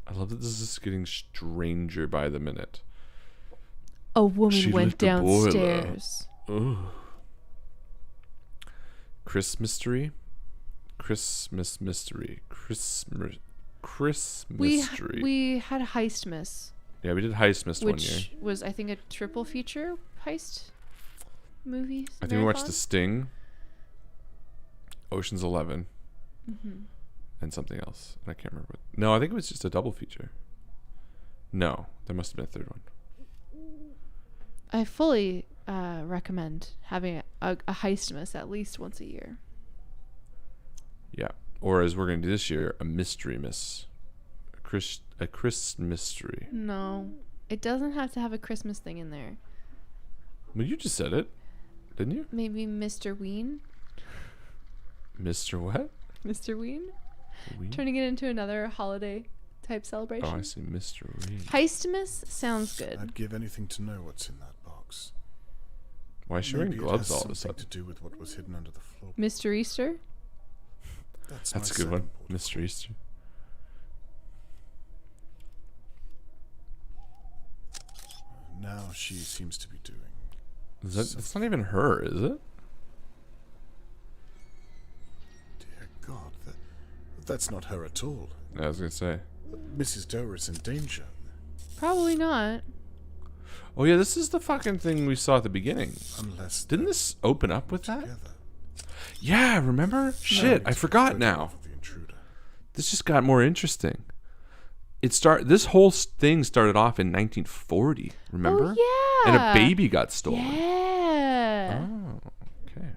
I love that this is getting stranger by the minute. A woman She went lit the boiler. downstairs. Ooh. Christmas mystery. Christmas mystery. Christmas mystery. We had Heist Miss. Yeah, we did Heist Miss 1 year. Which was, I think, a triple feature heist movie. I think we watched The Sting, Ocean's 11, and something else. And I can't remember what. No, I think it was just a double feature. No, there must have been a third one. I fully recommend having a heist miss at least once a year. Yeah. Or as we're going to do this year, a mystery miss. A Chris mystery. No. It doesn't have to have a Christmas thing in there. Well, you just said it, didn't you? Maybe Mr. Ween? Mr. what? Mr. Ween? Ween? Turning it into another holiday type celebration. Oh, I see. Mr. Ween. Heistmas sounds good. I'd give anything to know what's in that box. Why is she wearing gloves all of a sudden? To do with what was hidden under the floor. Mr. Easter? That's a good one. Mr. Easter. Now she seems to be doing. It's not even her, is it? Dear God, that's not her at all. I was gonna say. Mrs. Doe is in danger. Probably not. Oh yeah, this is the fucking thing we saw at the beginning. Unless didn't this open up with that? Yeah, remember? Shit, I forgot now. This just got more interesting. This whole thing started off in 1940. Remember? Oh yeah. And a baby got stolen. Yeah. Oh, okay.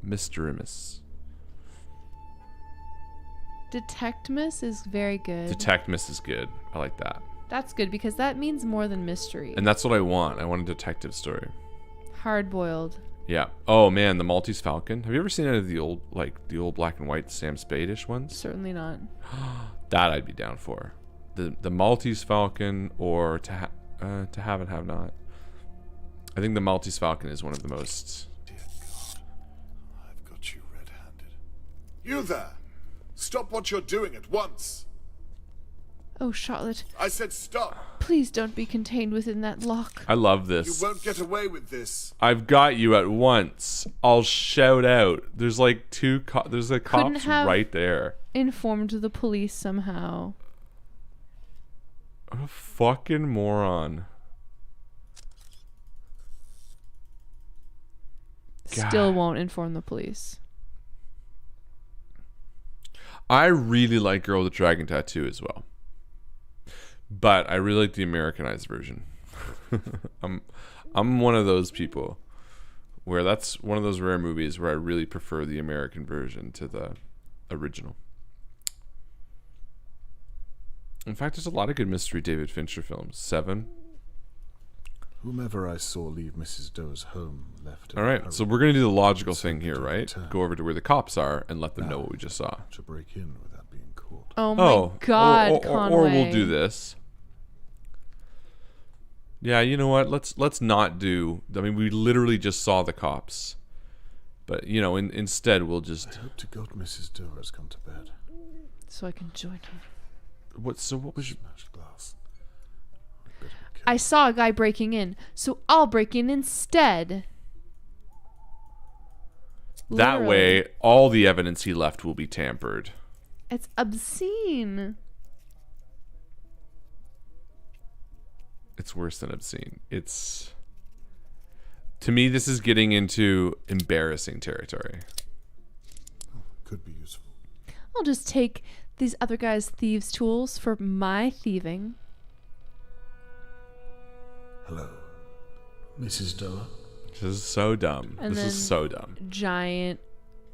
Mysterious. Detectmas is very good. Detectmas is good. I like that. That's good because that means more than mystery. And that's what I want. I want a detective story. Hard boiled. Yeah. Oh man, the Maltese Falcon. Have you ever seen any of the old black and white Sam Spade-ish ones? Certainly not. That I'd be down for. The Maltese Falcon or to have and have not. I think the Maltese Falcon is one of the most. Dear God, I've got you red-handed. You there! Stop what you're doing at once. Oh, Charlotte. I said stop. Please don't be contained within that lock. I love this. You won't get away with this. I've got you at once. I'll shout out. There's like there's a cops right there. Informed the police somehow. What a fucking moron. Still won't inform the police. I really like Girl with the Dragon Tattoo as well. But I really like the Americanized version. I'm one of those people where that's one of those rare movies where I really prefer the American version to the original. In fact, there's a lot of good mystery David Fincher films. 7. Whomever I saw leave Mrs. Doe's home left. All right, so we're going to do the logical thing here, right? Go over to where the cops are and let them know what we just saw. To break in without being caught. Oh my God, Conway. Or we'll do this. Yeah, you know what? Let's not do. I mean, we literally just saw the cops, but you know, instead we'll just. I hope to God Mrs. Doe has gone to bed. So I can join him. What was your smashed glass? I saw a guy breaking in, so I'll break in instead. That way, all the evidence he left will be tampered. It's obscene. It's worse than obscene. It's, to me, this is getting into embarrassing territory. Could be useful. I'll just take these other guys' thieves' tools for my thieving. Hello, Mrs. Doe. This is so dumb. And this is so dumb. Giant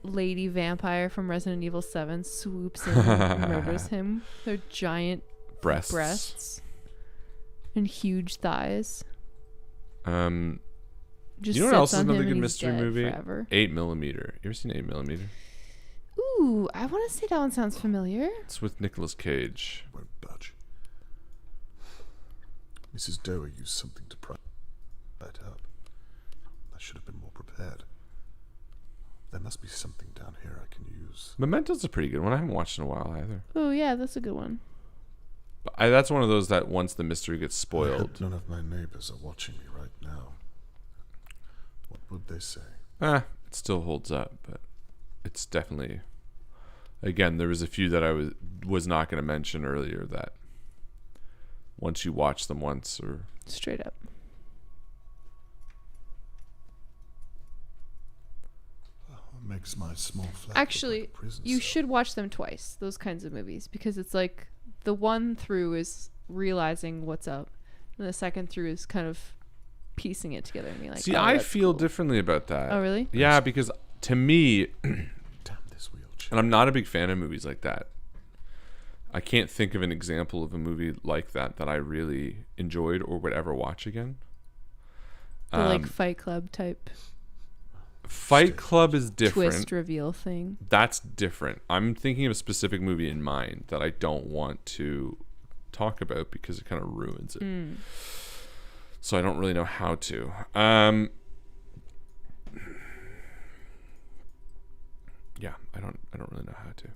lady vampire from Resident Evil 7 swoops in and murders him. Their giant breasts and huge thighs. Just you know what else is another good mystery movie? Forever. 8mm. You ever seen 8mm? Ooh, I want to say that one sounds familiar. It's with Nicolas Cage. Won't budge. Mrs. Doe used something to pry it up. I should have been more prepared. There must be something down here I can use. Memento's a pretty good one. I haven't watched in a while either. Oh yeah, that's a good one. But that's one of those that once the mystery gets spoiled. I hope none of my neighbors are watching me right now. What would they say? It still holds up, but it's definitely. Again, there was a few that I was not going to mention earlier that once you watch them once or straight up. Makes my small flat Actually, look like a prison you cell. should watch them twice, those kinds of movies, because it's like the one through is realizing what's up, and the second through is kind of piecing it together and being like, see, oh, I that's feel cool. differently about that. Oh, really? Yeah, because to me, Damn this wheel. And I'm not a big fan of movies like that. I can't think of an example of a movie like that that I really enjoyed or would ever watch again. The like Fight Club type. Fight Club is different. Twist reveal thing. That's different. I'm thinking of a specific movie in mind that I don't want to talk about because it kind of ruins it. So I don't really know how to. Yeah, I don't really know how to.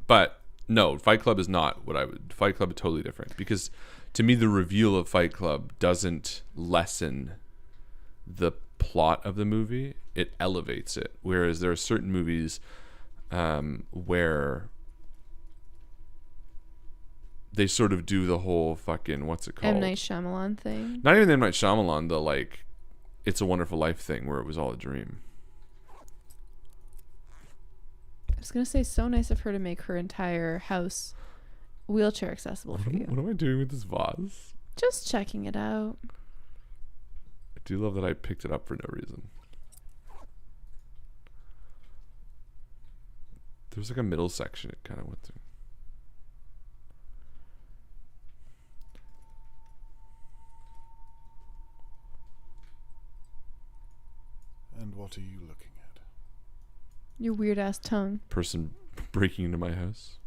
But no, Fight Club is not what I would. Fight Club is totally different because to me the reveal of Fight Club doesn't lessen the plot of the movie. It elevates it. Whereas there are certain movies where they sort of do the whole fucking, what's it called? M. Night Shyamalan thing. Not even M. Night Shyamalan, the like It's a Wonderful Life thing where it was all a dream. I was gonna say, so nice of her to make her entire house wheelchair accessible for you. What am I doing with this vase? Just checking it out. I do love that I picked it up for no reason. There's like a middle section it kind of went through. And what are you looking at? Your weird ass tongue. Person breaking into my house.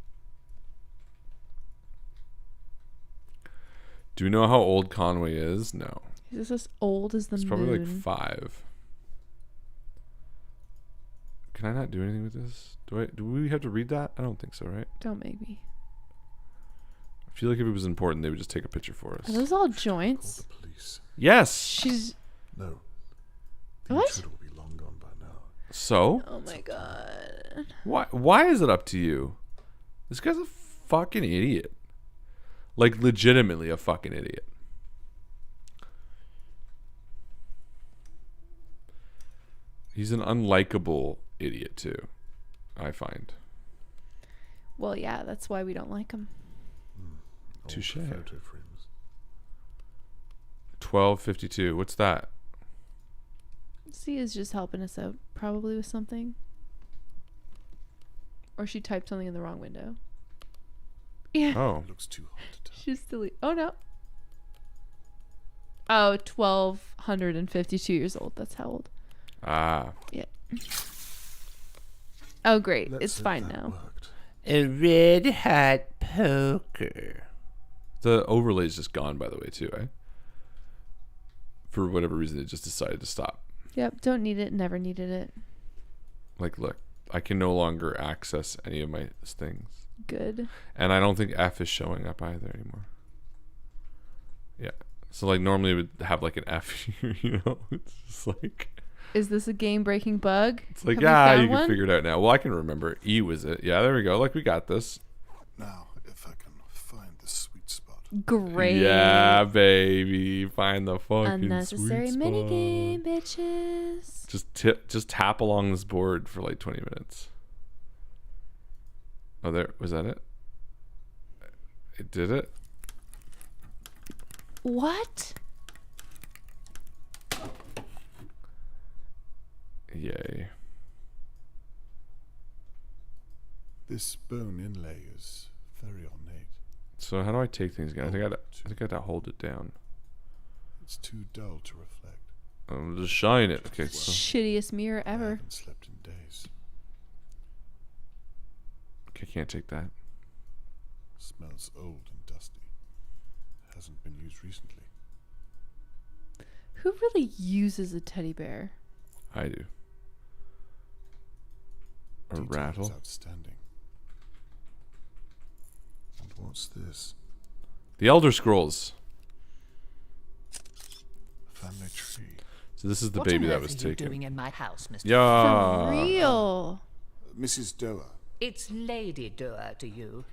Do we know how old Conway is? No. Is this as old as the moon? It's probably like 5. Can I not do anything with this? Do we have to read that? I don't think so, right? Don't make me. I feel like if it was important, they would just take a picture for us. Are those all joints? Call the police. Yes. She's. No. The What? intruder will be long gone by now. So? Oh my god. Why is it up to you? This guy's a fucking idiot. Like, legitimately a fucking idiot. He's an unlikable idiot, too, I find. Well, yeah, that's why we don't like him. Touche. Photo frames. 1252. What's that? C is just helping us out, probably with something. Or she typed something in the wrong window. Yeah. Oh. Looks too hot to tell. She's still. Oh no. Oh, 1252 years old. That's how old. Ah. Yeah. Oh, great. Let's It's hope fine that now. worked. A red hot poker. The overlay's just gone, by the way, too, eh? For whatever reason, it just decided to stop. Yep. Don't need it. Never needed it. Like, look, I can no longer access any of my things. Good. And I don't think F is showing up either anymore. Yeah. So, like, normally it would have, like, an F here, you know? It's just like... Is this a game-breaking bug? It's like, Have yeah, we you found can one? figure it out now. Well, I can remember. E was it. Yeah, there we go. Like, we got this. Now, if I can find the sweet spot. Great. Yeah, baby. Find the fucking Unnecessary sweet spot. minigame, bitches. Just tap along this board for, like, 20 minutes. Oh, there. Was that it? It did it? What? Yay. This bone inlay is very ornate. So how do I take things again? I think I had to hold it down. It's too dull to reflect. I'm just shine it. Okay, so Shittiest mirror I ever. haven't slept in days. okay, can't take that. Smells old and dusty. Hasn't been used recently. Who really uses a teddy bear? I do. A Detail is rattle. outstanding. And what's this? The Elder Scrolls. Family tree. So this is the What baby on that earth was are you taken. doing in my house, Mr. Yeah. For real. Mrs. Doer. It's Lady Doer to you.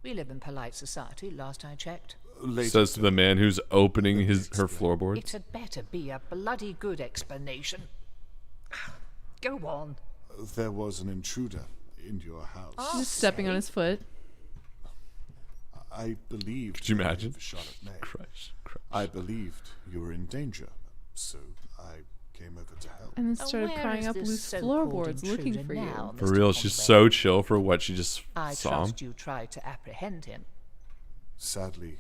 We live in polite society, last I checked. Says to the man who's opening her floorboards. It had better be a bloody good explanation. Go on. There was an intruder in your house. Just stepping on his foot. I believed. Could you imagine? Charlotte May. Crush. I believed you were in danger, so I came over to help. And then started prying up loose floorboards looking for you. For real, she's so chill for what she just I saw. trust you tried to apprehend him. Sadly,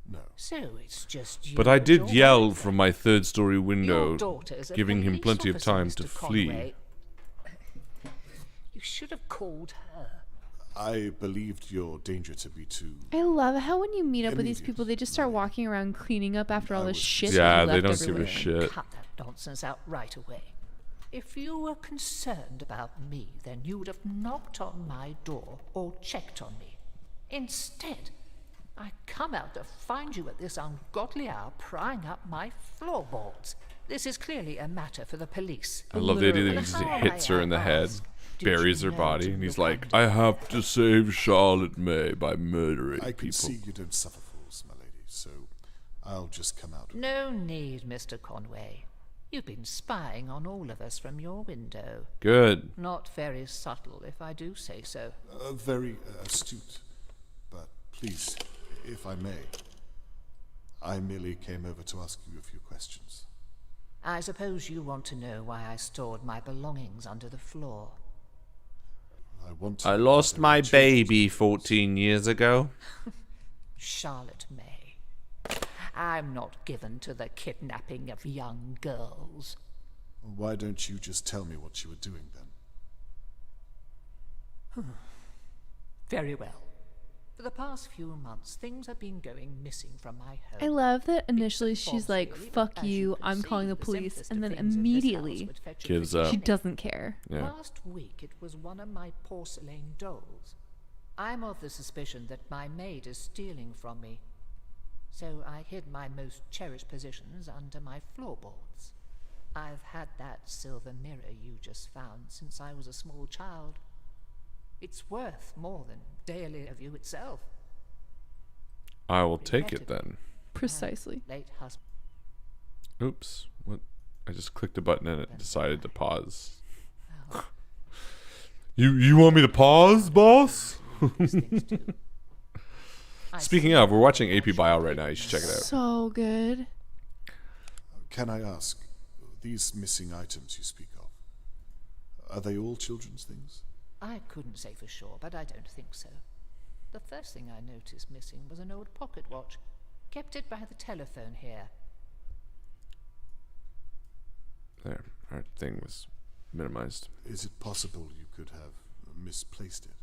no. So it's just you. But I and did your yell boyfriend. from my third-story Your window, daughter's a giving him police plenty of officer, time Mr. to flee. Conway. You should have called her. I believed your danger to be too... I love how when you meet up with these people, they just start walking around cleaning up after all this shit. Yeah, that you they left don't give a everywhere. shit. Cut that nonsense out right away. If you were concerned about me, then you would have knocked on my door or checked on me. Instead, I come out to find you at this ungodly hour prying up my floorboards. This is clearly a matter for the police. I love the idea that he just hits her in the head, buries her body, and he's like, I have to save Charlotte May by murdering I can people. see you don't suffer fools, my lady, so I'll just come out. No need, Mr. Conway. You've been spying on all of us from your window. Good. Not very subtle, if I do say so. Very astute. But please, if I may, I merely came over to ask you a few questions. I suppose you want to know why I stored my belongings under the floor. I lost my baby 14 years ago. Charlotte May. I'm not given to the kidnapping of young girls. Why don't you just tell me what you were doing then? Very well. For the past few months, things have been going missing from my home. I love that initially she's like, fuck you, I'm calling the police, and then immediately gives up. she doesn't care. Yeah. Last week it was one of my porcelain dolls. I'm of the suspicion that my maid is stealing from me. So I hid my most cherished possessions under my floorboards. I've had that silver mirror you just found since I was a small child. It's worth more than Dahlia of you itself. I will take it then. Precisely. Late husband. Oops. What? I just clicked a button and it decided to pause. You want me to pause, boss? Speaking of, we're watching AP Bio right now. You should check it out. So good. Can I ask, these missing items you speak of, are they all children's things? I couldn't say for sure, but I don't think so. The first thing I noticed missing was an old pocket watch. Kept it by the telephone here. There, our thing was minimized. Is it possible you could have misplaced it?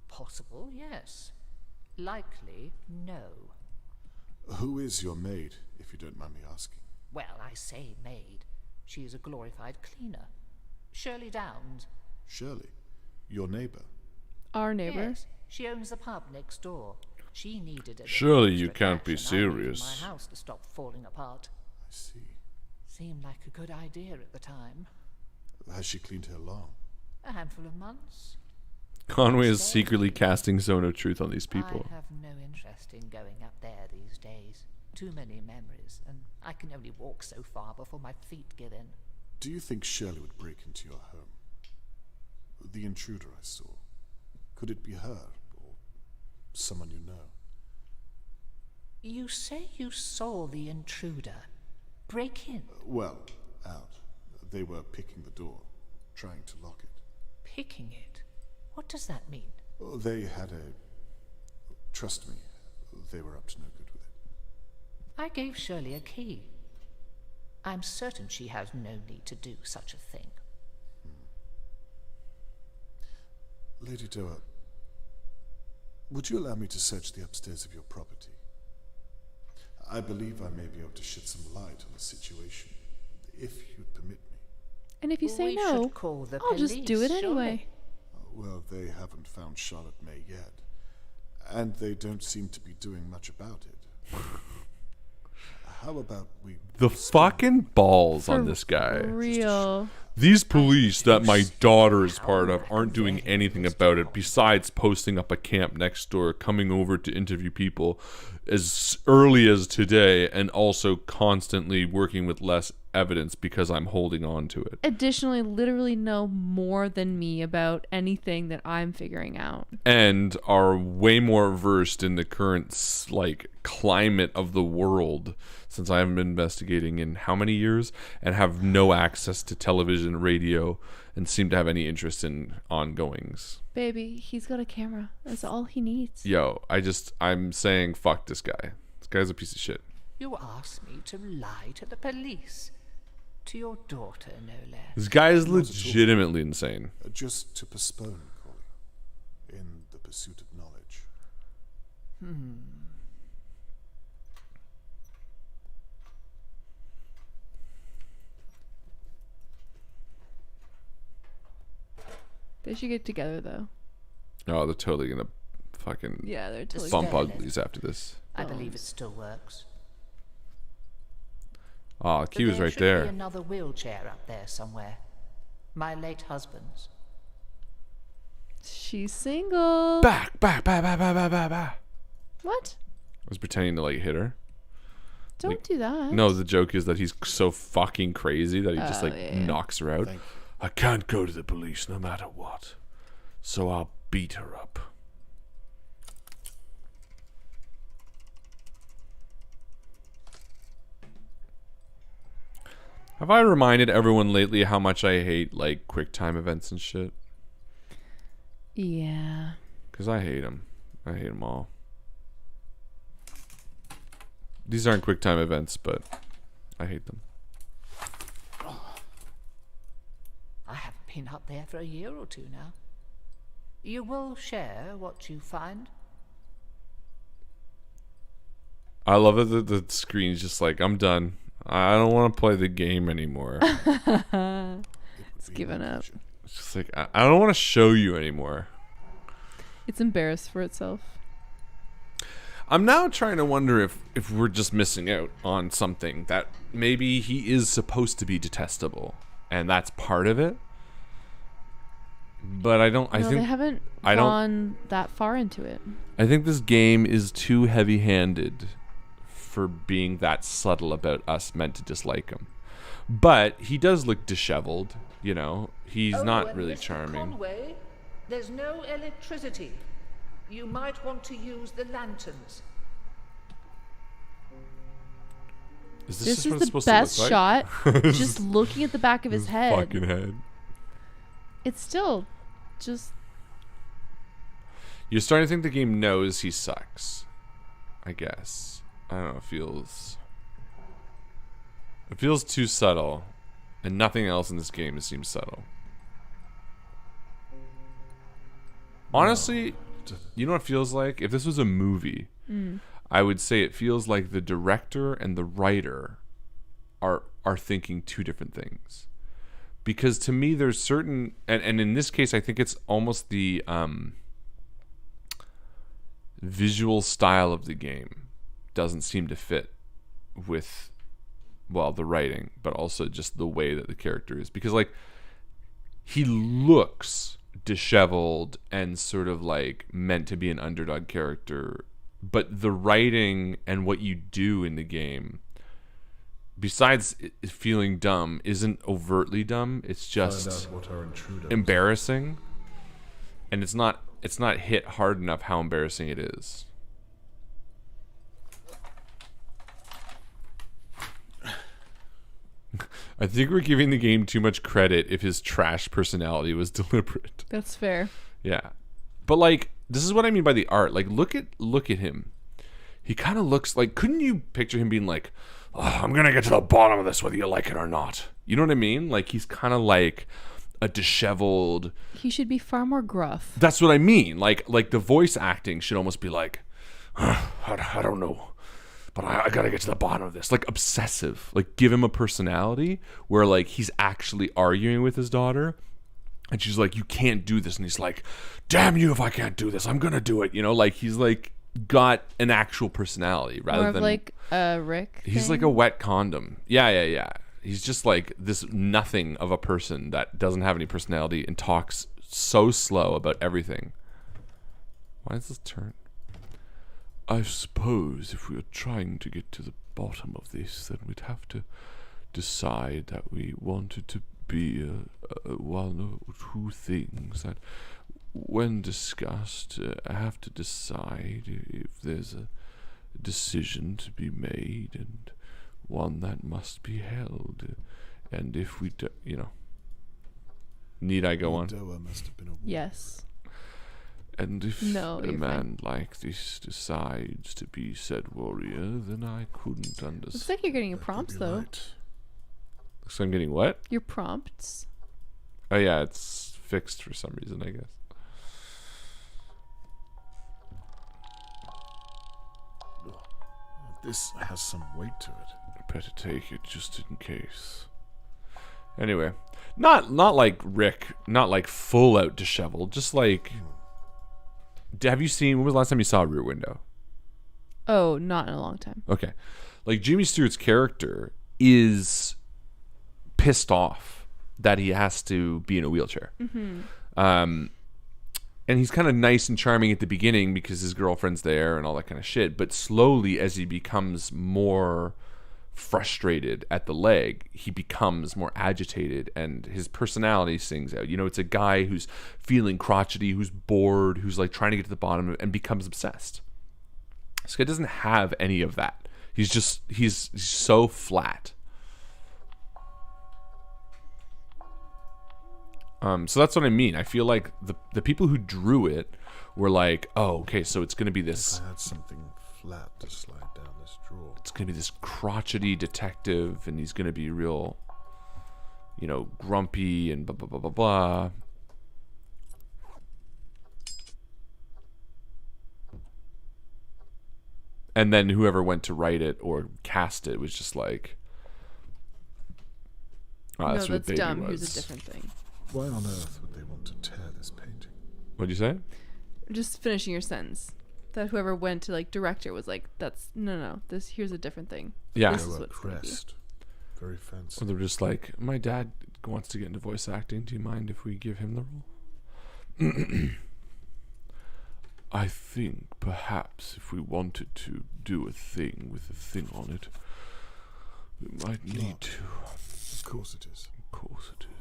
Possible, yes. Likely, no. Who is your maid, if you don't mind me asking? Well, I say maid. She is a glorified cleaner. Shirley Downs. Shirley, your neighbor. Our neighbor. Yes, she owns the pub next door. She needed a Surely extra you can't be attraction. I needed serious. my house to stop falling apart. I see. Seemed like a good idea at the time. Has she cleaned her long? A handful of months. Conway is secretly casting Zone of Truth on these people. I have no interest in going up there these days. Too many memories, and I can only walk so far before my feet give in. Do you think Shirley would break into your home? The intruder I saw. Could it be her, or someone you know? You say you saw the intruder break in? Well, out. They were picking the door, trying to lock it. Picking it? What does that mean? Oh, they had a... Trust me, they were up to no good with it. I gave Shirley a key. I'm certain she has no need to do such a thing. Lady Doa, would you allow me to search the upstairs of your property? I believe I may be able to shed some light on the situation, if you'd permit me. And if you say We no, should call the I'll just do it police, anyway. Well, they haven't found Charlotte May yet, and they don't seem to be doing much about it. How about we... The fucking balls For on this guy. real. These police that my daughter is part of aren't doing anything about it besides posting up a camp next door, coming over to interview people as early as today, and also constantly working with less evidence because I'm holding on to it. Additionally, literally know more than me about anything that I'm figuring out. And are way more versed in the current like climate of the world, since I haven't been investigating in how many years, and have no access to television, radio, and seem to have any interest in ongoings. Baby, he's got a camera. That's all he needs. Yo, I'm saying fuck this guy. This guy's a piece of shit. You asked me to lie to the police. To your daughter, no less. This guy is legitimately insane. Just to postpone, Conway, in the pursuit of knowledge. They should get together, though. Oh, they're totally gonna fucking they're totally bump gonna- uglies after this. I believe it still works. Oh, But Q's right should there. be another wheelchair up there somewhere. My late husband's. She's single. Back. What? I was pretending to like hit her. Don't do that. No, the joke is that he's so fucking crazy that he just knocks her out. I can't go to the police no matter what, so I'll beat her up. Have I reminded everyone lately how much I hate like QuickTime events and shit? Yeah. Because I hate them. I hate them all. These aren't QuickTime events, but I hate them. I haven't been up there for a year or two now. You will share what you find? I love it that the screen's just like, I'm done. I don't want to play the game anymore. It's given up. It's just like, I don't want to show you anymore. It's embarrassed for itself. I'm now trying to wonder if we're just missing out on something that maybe he is supposed to be detestable, and that's part of it. But I think they haven't gone that far into it. I think this game is too heavy-handed for being that subtle about us meant to dislike him. But he does look disheveled, you know. He's not really Mr. charming. Conway, there's no electricity. You might want to use the lanterns. Is This just what is it's the supposed best to look shot. like? Just looking at the back of his head. Fucking head. It's still just... You're starting to think the game knows he sucks. I guess. I don't know, it feels too subtle, and nothing else in this game seems subtle. Honestly, you know what it feels like? If this was a movie, I would say it feels like the director and the writer are thinking two different things. Because to me, there's certain, and in this case, I think it's almost the visual style of the game doesn't seem to fit with, well, the writing, but also just the way that the character is. Because, like, he looks disheveled and sort of, like, meant to be an underdog character. But the writing and what you do in the game, besides it feeling dumb, isn't overtly dumb. It's just embarrassing. And it's not hit hard enough how embarrassing it is. I think we're giving the game too much credit if his trash personality was deliberate. That's fair. Yeah. But like, this is what I mean by the art. Like, look at him. He kind of looks like, couldn't you picture him being like, oh, I'm going to get to the bottom of this whether you like it or not. You know what I mean? Like, he's kind of like a disheveled. He should be far more gruff. That's what I mean. Like the voice acting should almost be like, I don't know, but I got to get to the bottom of this. Like obsessive. Like give him a personality where like he's actually arguing with his daughter. And she's like, you can't do this. And he's like, damn you if I can't do this. I'm going to do it. You know, like he's like got an actual personality rather more of than like a Rick He's thing? like a wet condom. Yeah. He's just like this nothing of a person that doesn't have any personality and talks so slow about everything. Why does this turn? I suppose if we are trying to get to the bottom of this, then we'd have to decide that we wanted to be one or two things that, when discussed, have to decide if there's a decision to be made and one that must be held. And if we do, need I go on? Must have been a Yes. And if No, a you're man fine. like this decides to be said warrior, then I couldn't understand. Looks like you're getting your prompts, though. Looks like I'm getting what? Your prompts. Oh yeah, it's fixed for some reason, I guess. This has some weight to it. Better take it just in case. Anyway, not like Rick, not like full out disheveled, just like. Have you seen? When was the last time you saw Rear Window? Oh, not in a long time. Okay, like Jimmy Stewart's character is pissed off that he has to be in a wheelchair. Mm-hmm. And he's kind of nice and charming at the beginning because his girlfriend's there and all that kind of shit. But slowly, as he becomes more frustrated at the leg, he becomes more agitated and his personality sings out. It's a guy who's feeling crotchety, who's bored, who's like trying to get to the bottom of it and becomes obsessed. This guy doesn't have any of that. He's so flat. So that's what I mean. I feel like the people who drew it were like, oh, okay, so it's going to be this. If I had something flat to slide down this drawer. It's going to be this crotchety detective, and he's going to be real, grumpy and blah, blah, blah, blah, blah. And then whoever went to write it or cast it was just like, oh, that's no, what that's baby dumb. was. Here's a different thing. Why on earth would they want to tear this painting? What'd you say? Just finishing your sentence. That whoever went to direct it was like, that's no. Here's a different thing. Yeah. This is what's gonna be. Very fancy. Or they're just like, my dad wants to get into voice acting. Do you mind if we give him the role? I think perhaps if we wanted to do a thing with a thing on it, we might need to. Of course it is. Of course it is.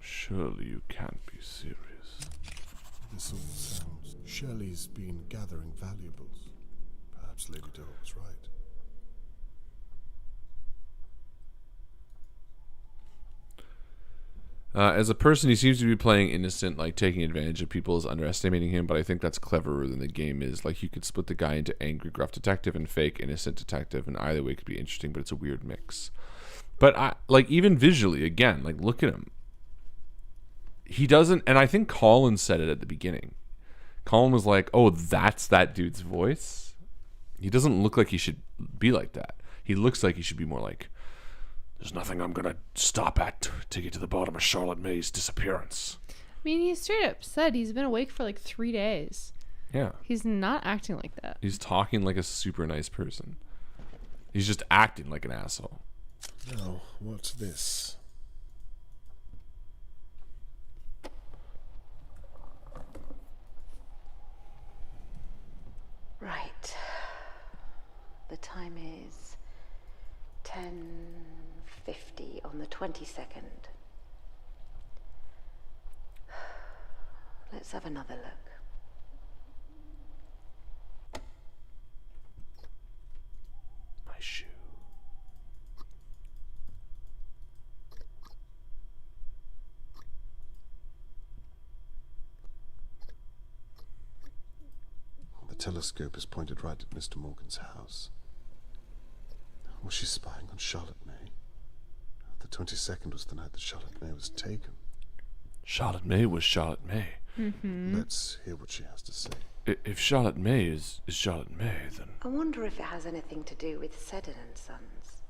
Surely you can't be serious. This all sounds. Shirley's been gathering valuables. Perhaps Lady Doe was right. As a person, he seems to be playing innocent, like taking advantage of people, is underestimating him, but I think that's cleverer than the game is. Like, you could split the guy into angry, gruff detective and fake, innocent detective, and either way could be interesting, but it's a weird mix. But, even visually, again, look at him. He doesn't, and I think Colin said it at the beginning. Colin was like, oh, that's that dude's voice? He doesn't look like he should be like that. He looks like he should be more like, there's nothing I'm going to stop at to get to the bottom of Charlotte May's disappearance. I mean, he straight up said he's been awake for 3 days. Yeah. He's not acting like that. He's talking like a super nice person. He's just acting like an asshole. Now, what's this? Right. The time is 10:50 on the 22nd. Let's have another look. My shoe. The telescope is pointed right at Mr. Morgan's house. Was she spying on Charlotte May? The 22nd was the night that Charlotte May was taken. Charlotte May was Charlotte May. Mm-hmm. Let's hear what she has to say. If Charlotte May is Charlotte May, then... I wonder if it has anything to do with Seddon and Sons.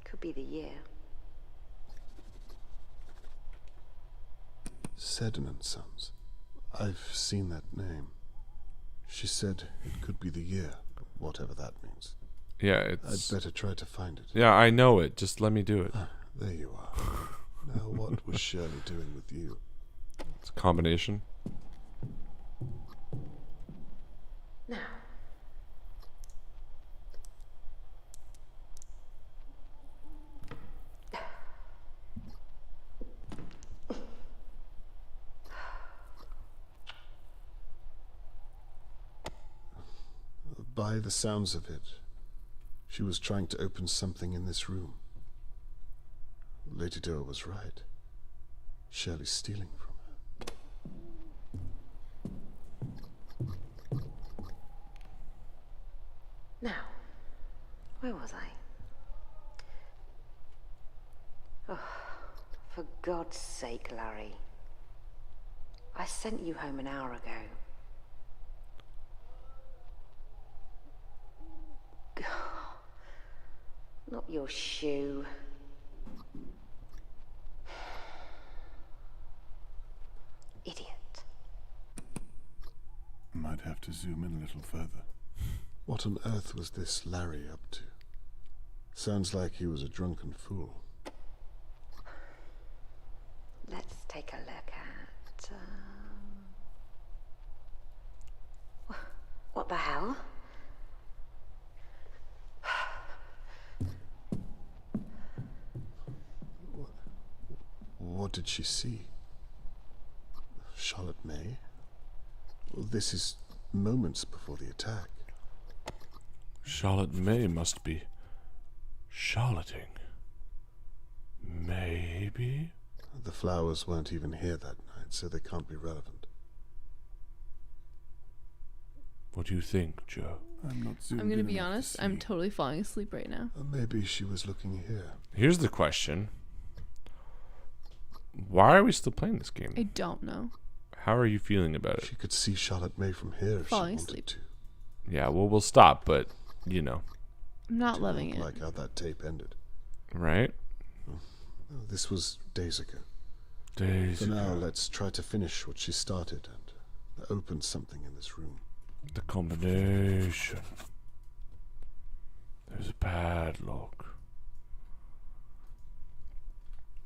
Could be the year. Seddon and Sons. I've seen that name. She said it could be the year, whatever that means. Yeah, it's... I'd better try to find it. Yeah, I know it. Just let me do it. There you are. Now, what was Shirley doing with you? It's a combination. Now. By the sounds of it, she was trying to open something in this room. Lady Doe was right. Shirley's stealing from her. Now, where was I? Oh, for God's sake, Larry. I sent you home an hour ago. Not your shoe. Idiot. Might have to zoom in a little further. What on earth was this Larry up to? Sounds like he was a drunken fool. Let's take a look at... What the hell? What did she see? Charlotte May? Well, this is moments before the attack. Charlotte May must be charlotting. Maybe? The flowers weren't even here that night, so they can't be relevant. What do you think, Joe? I'm going to be honest, I'm totally falling asleep right now. Maybe she was looking here. Here's the question. Why are we still playing this game? I don't know. How are you feeling about it? She could see Charlotte May from here if she Falling wanted asleep. to. Yeah, well, we'll stop, but, you know. I'm not loving it. Like how that tape ended. Right? This was days ago. Days For ago. now, let's try to finish what she started and open something in this room. The combination. There's a padlock.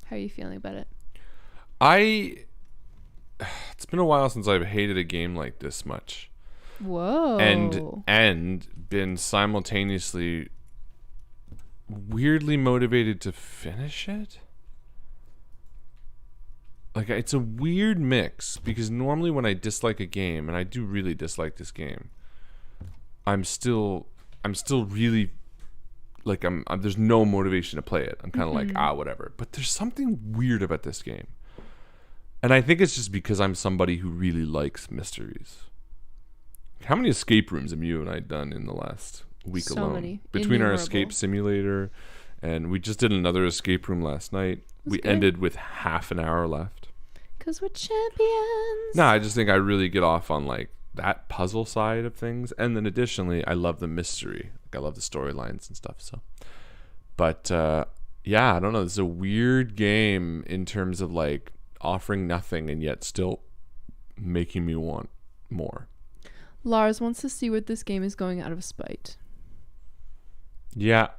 How are you feeling about it? It's been a while since I've hated a game like this much. Whoa. And been simultaneously weirdly motivated to finish it. Like, it's a weird mix, because normally when I dislike a game, and I do really dislike this game, I'm still really like I'm there's no motivation to play it. I'm kind of like, whatever. But there's something weird about this game. And I think it's just because I'm somebody who really likes mysteries. How many escape rooms have you and I done in the last week So alone? many. Between our Innumerable. escape simulator, and we just did another escape room last night. We good. ended with half an hour left. Because we're champions. No, I just think I really get off on like that puzzle side of things. And then additionally, I love the mystery. Like, I love the storylines and stuff. So, but yeah, I don't know. This is a weird game in terms of like offering nothing and yet still making me want more. Lars wants to see where this game is going out of spite. Yeah.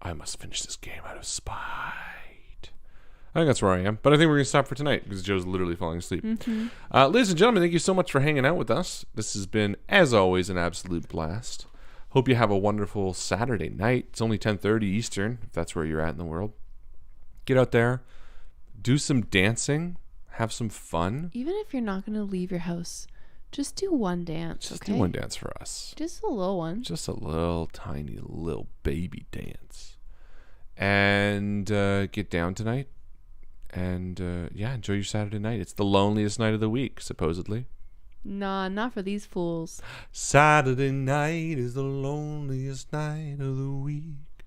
I must finish this game out of spite. I think that's where I am. But I think we're going to stop for tonight because Joe's literally falling asleep. Ladies and gentlemen, thank you so much for hanging out with us. This has been, as always, an absolute blast. Hope you have a wonderful Saturday night. It's only 10:30 Eastern, if that's where you're at in the world. Get out there. Do some dancing. Have some fun. Even if you're not going to leave your house, just do one dance, Just okay? do one dance for us. Just a little one. Just a little tiny little baby dance. And get down tonight. And yeah, enjoy your Saturday night. It's the loneliest night of the week, supposedly. Nah, not for these fools. Saturday night is the loneliest night of the week.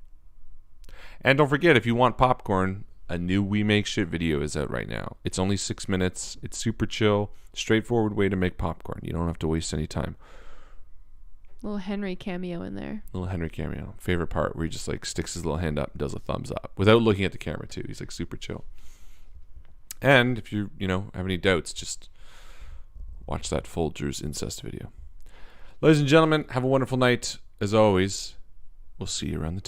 And don't forget, if you want popcorn, a new We Make Shit video is out right now. It's only 6 minutes. It's super chill. Straightforward way to make popcorn. You don't have to waste any time. Little Henry cameo in there. Little Henry cameo. Favorite part where he just like sticks his little hand up and does a thumbs up without looking at the camera too. He's like super chill. And if you have any doubts, just watch that Folgers incest video. Ladies and gentlemen, have a wonderful night. As always, we'll see you around the table.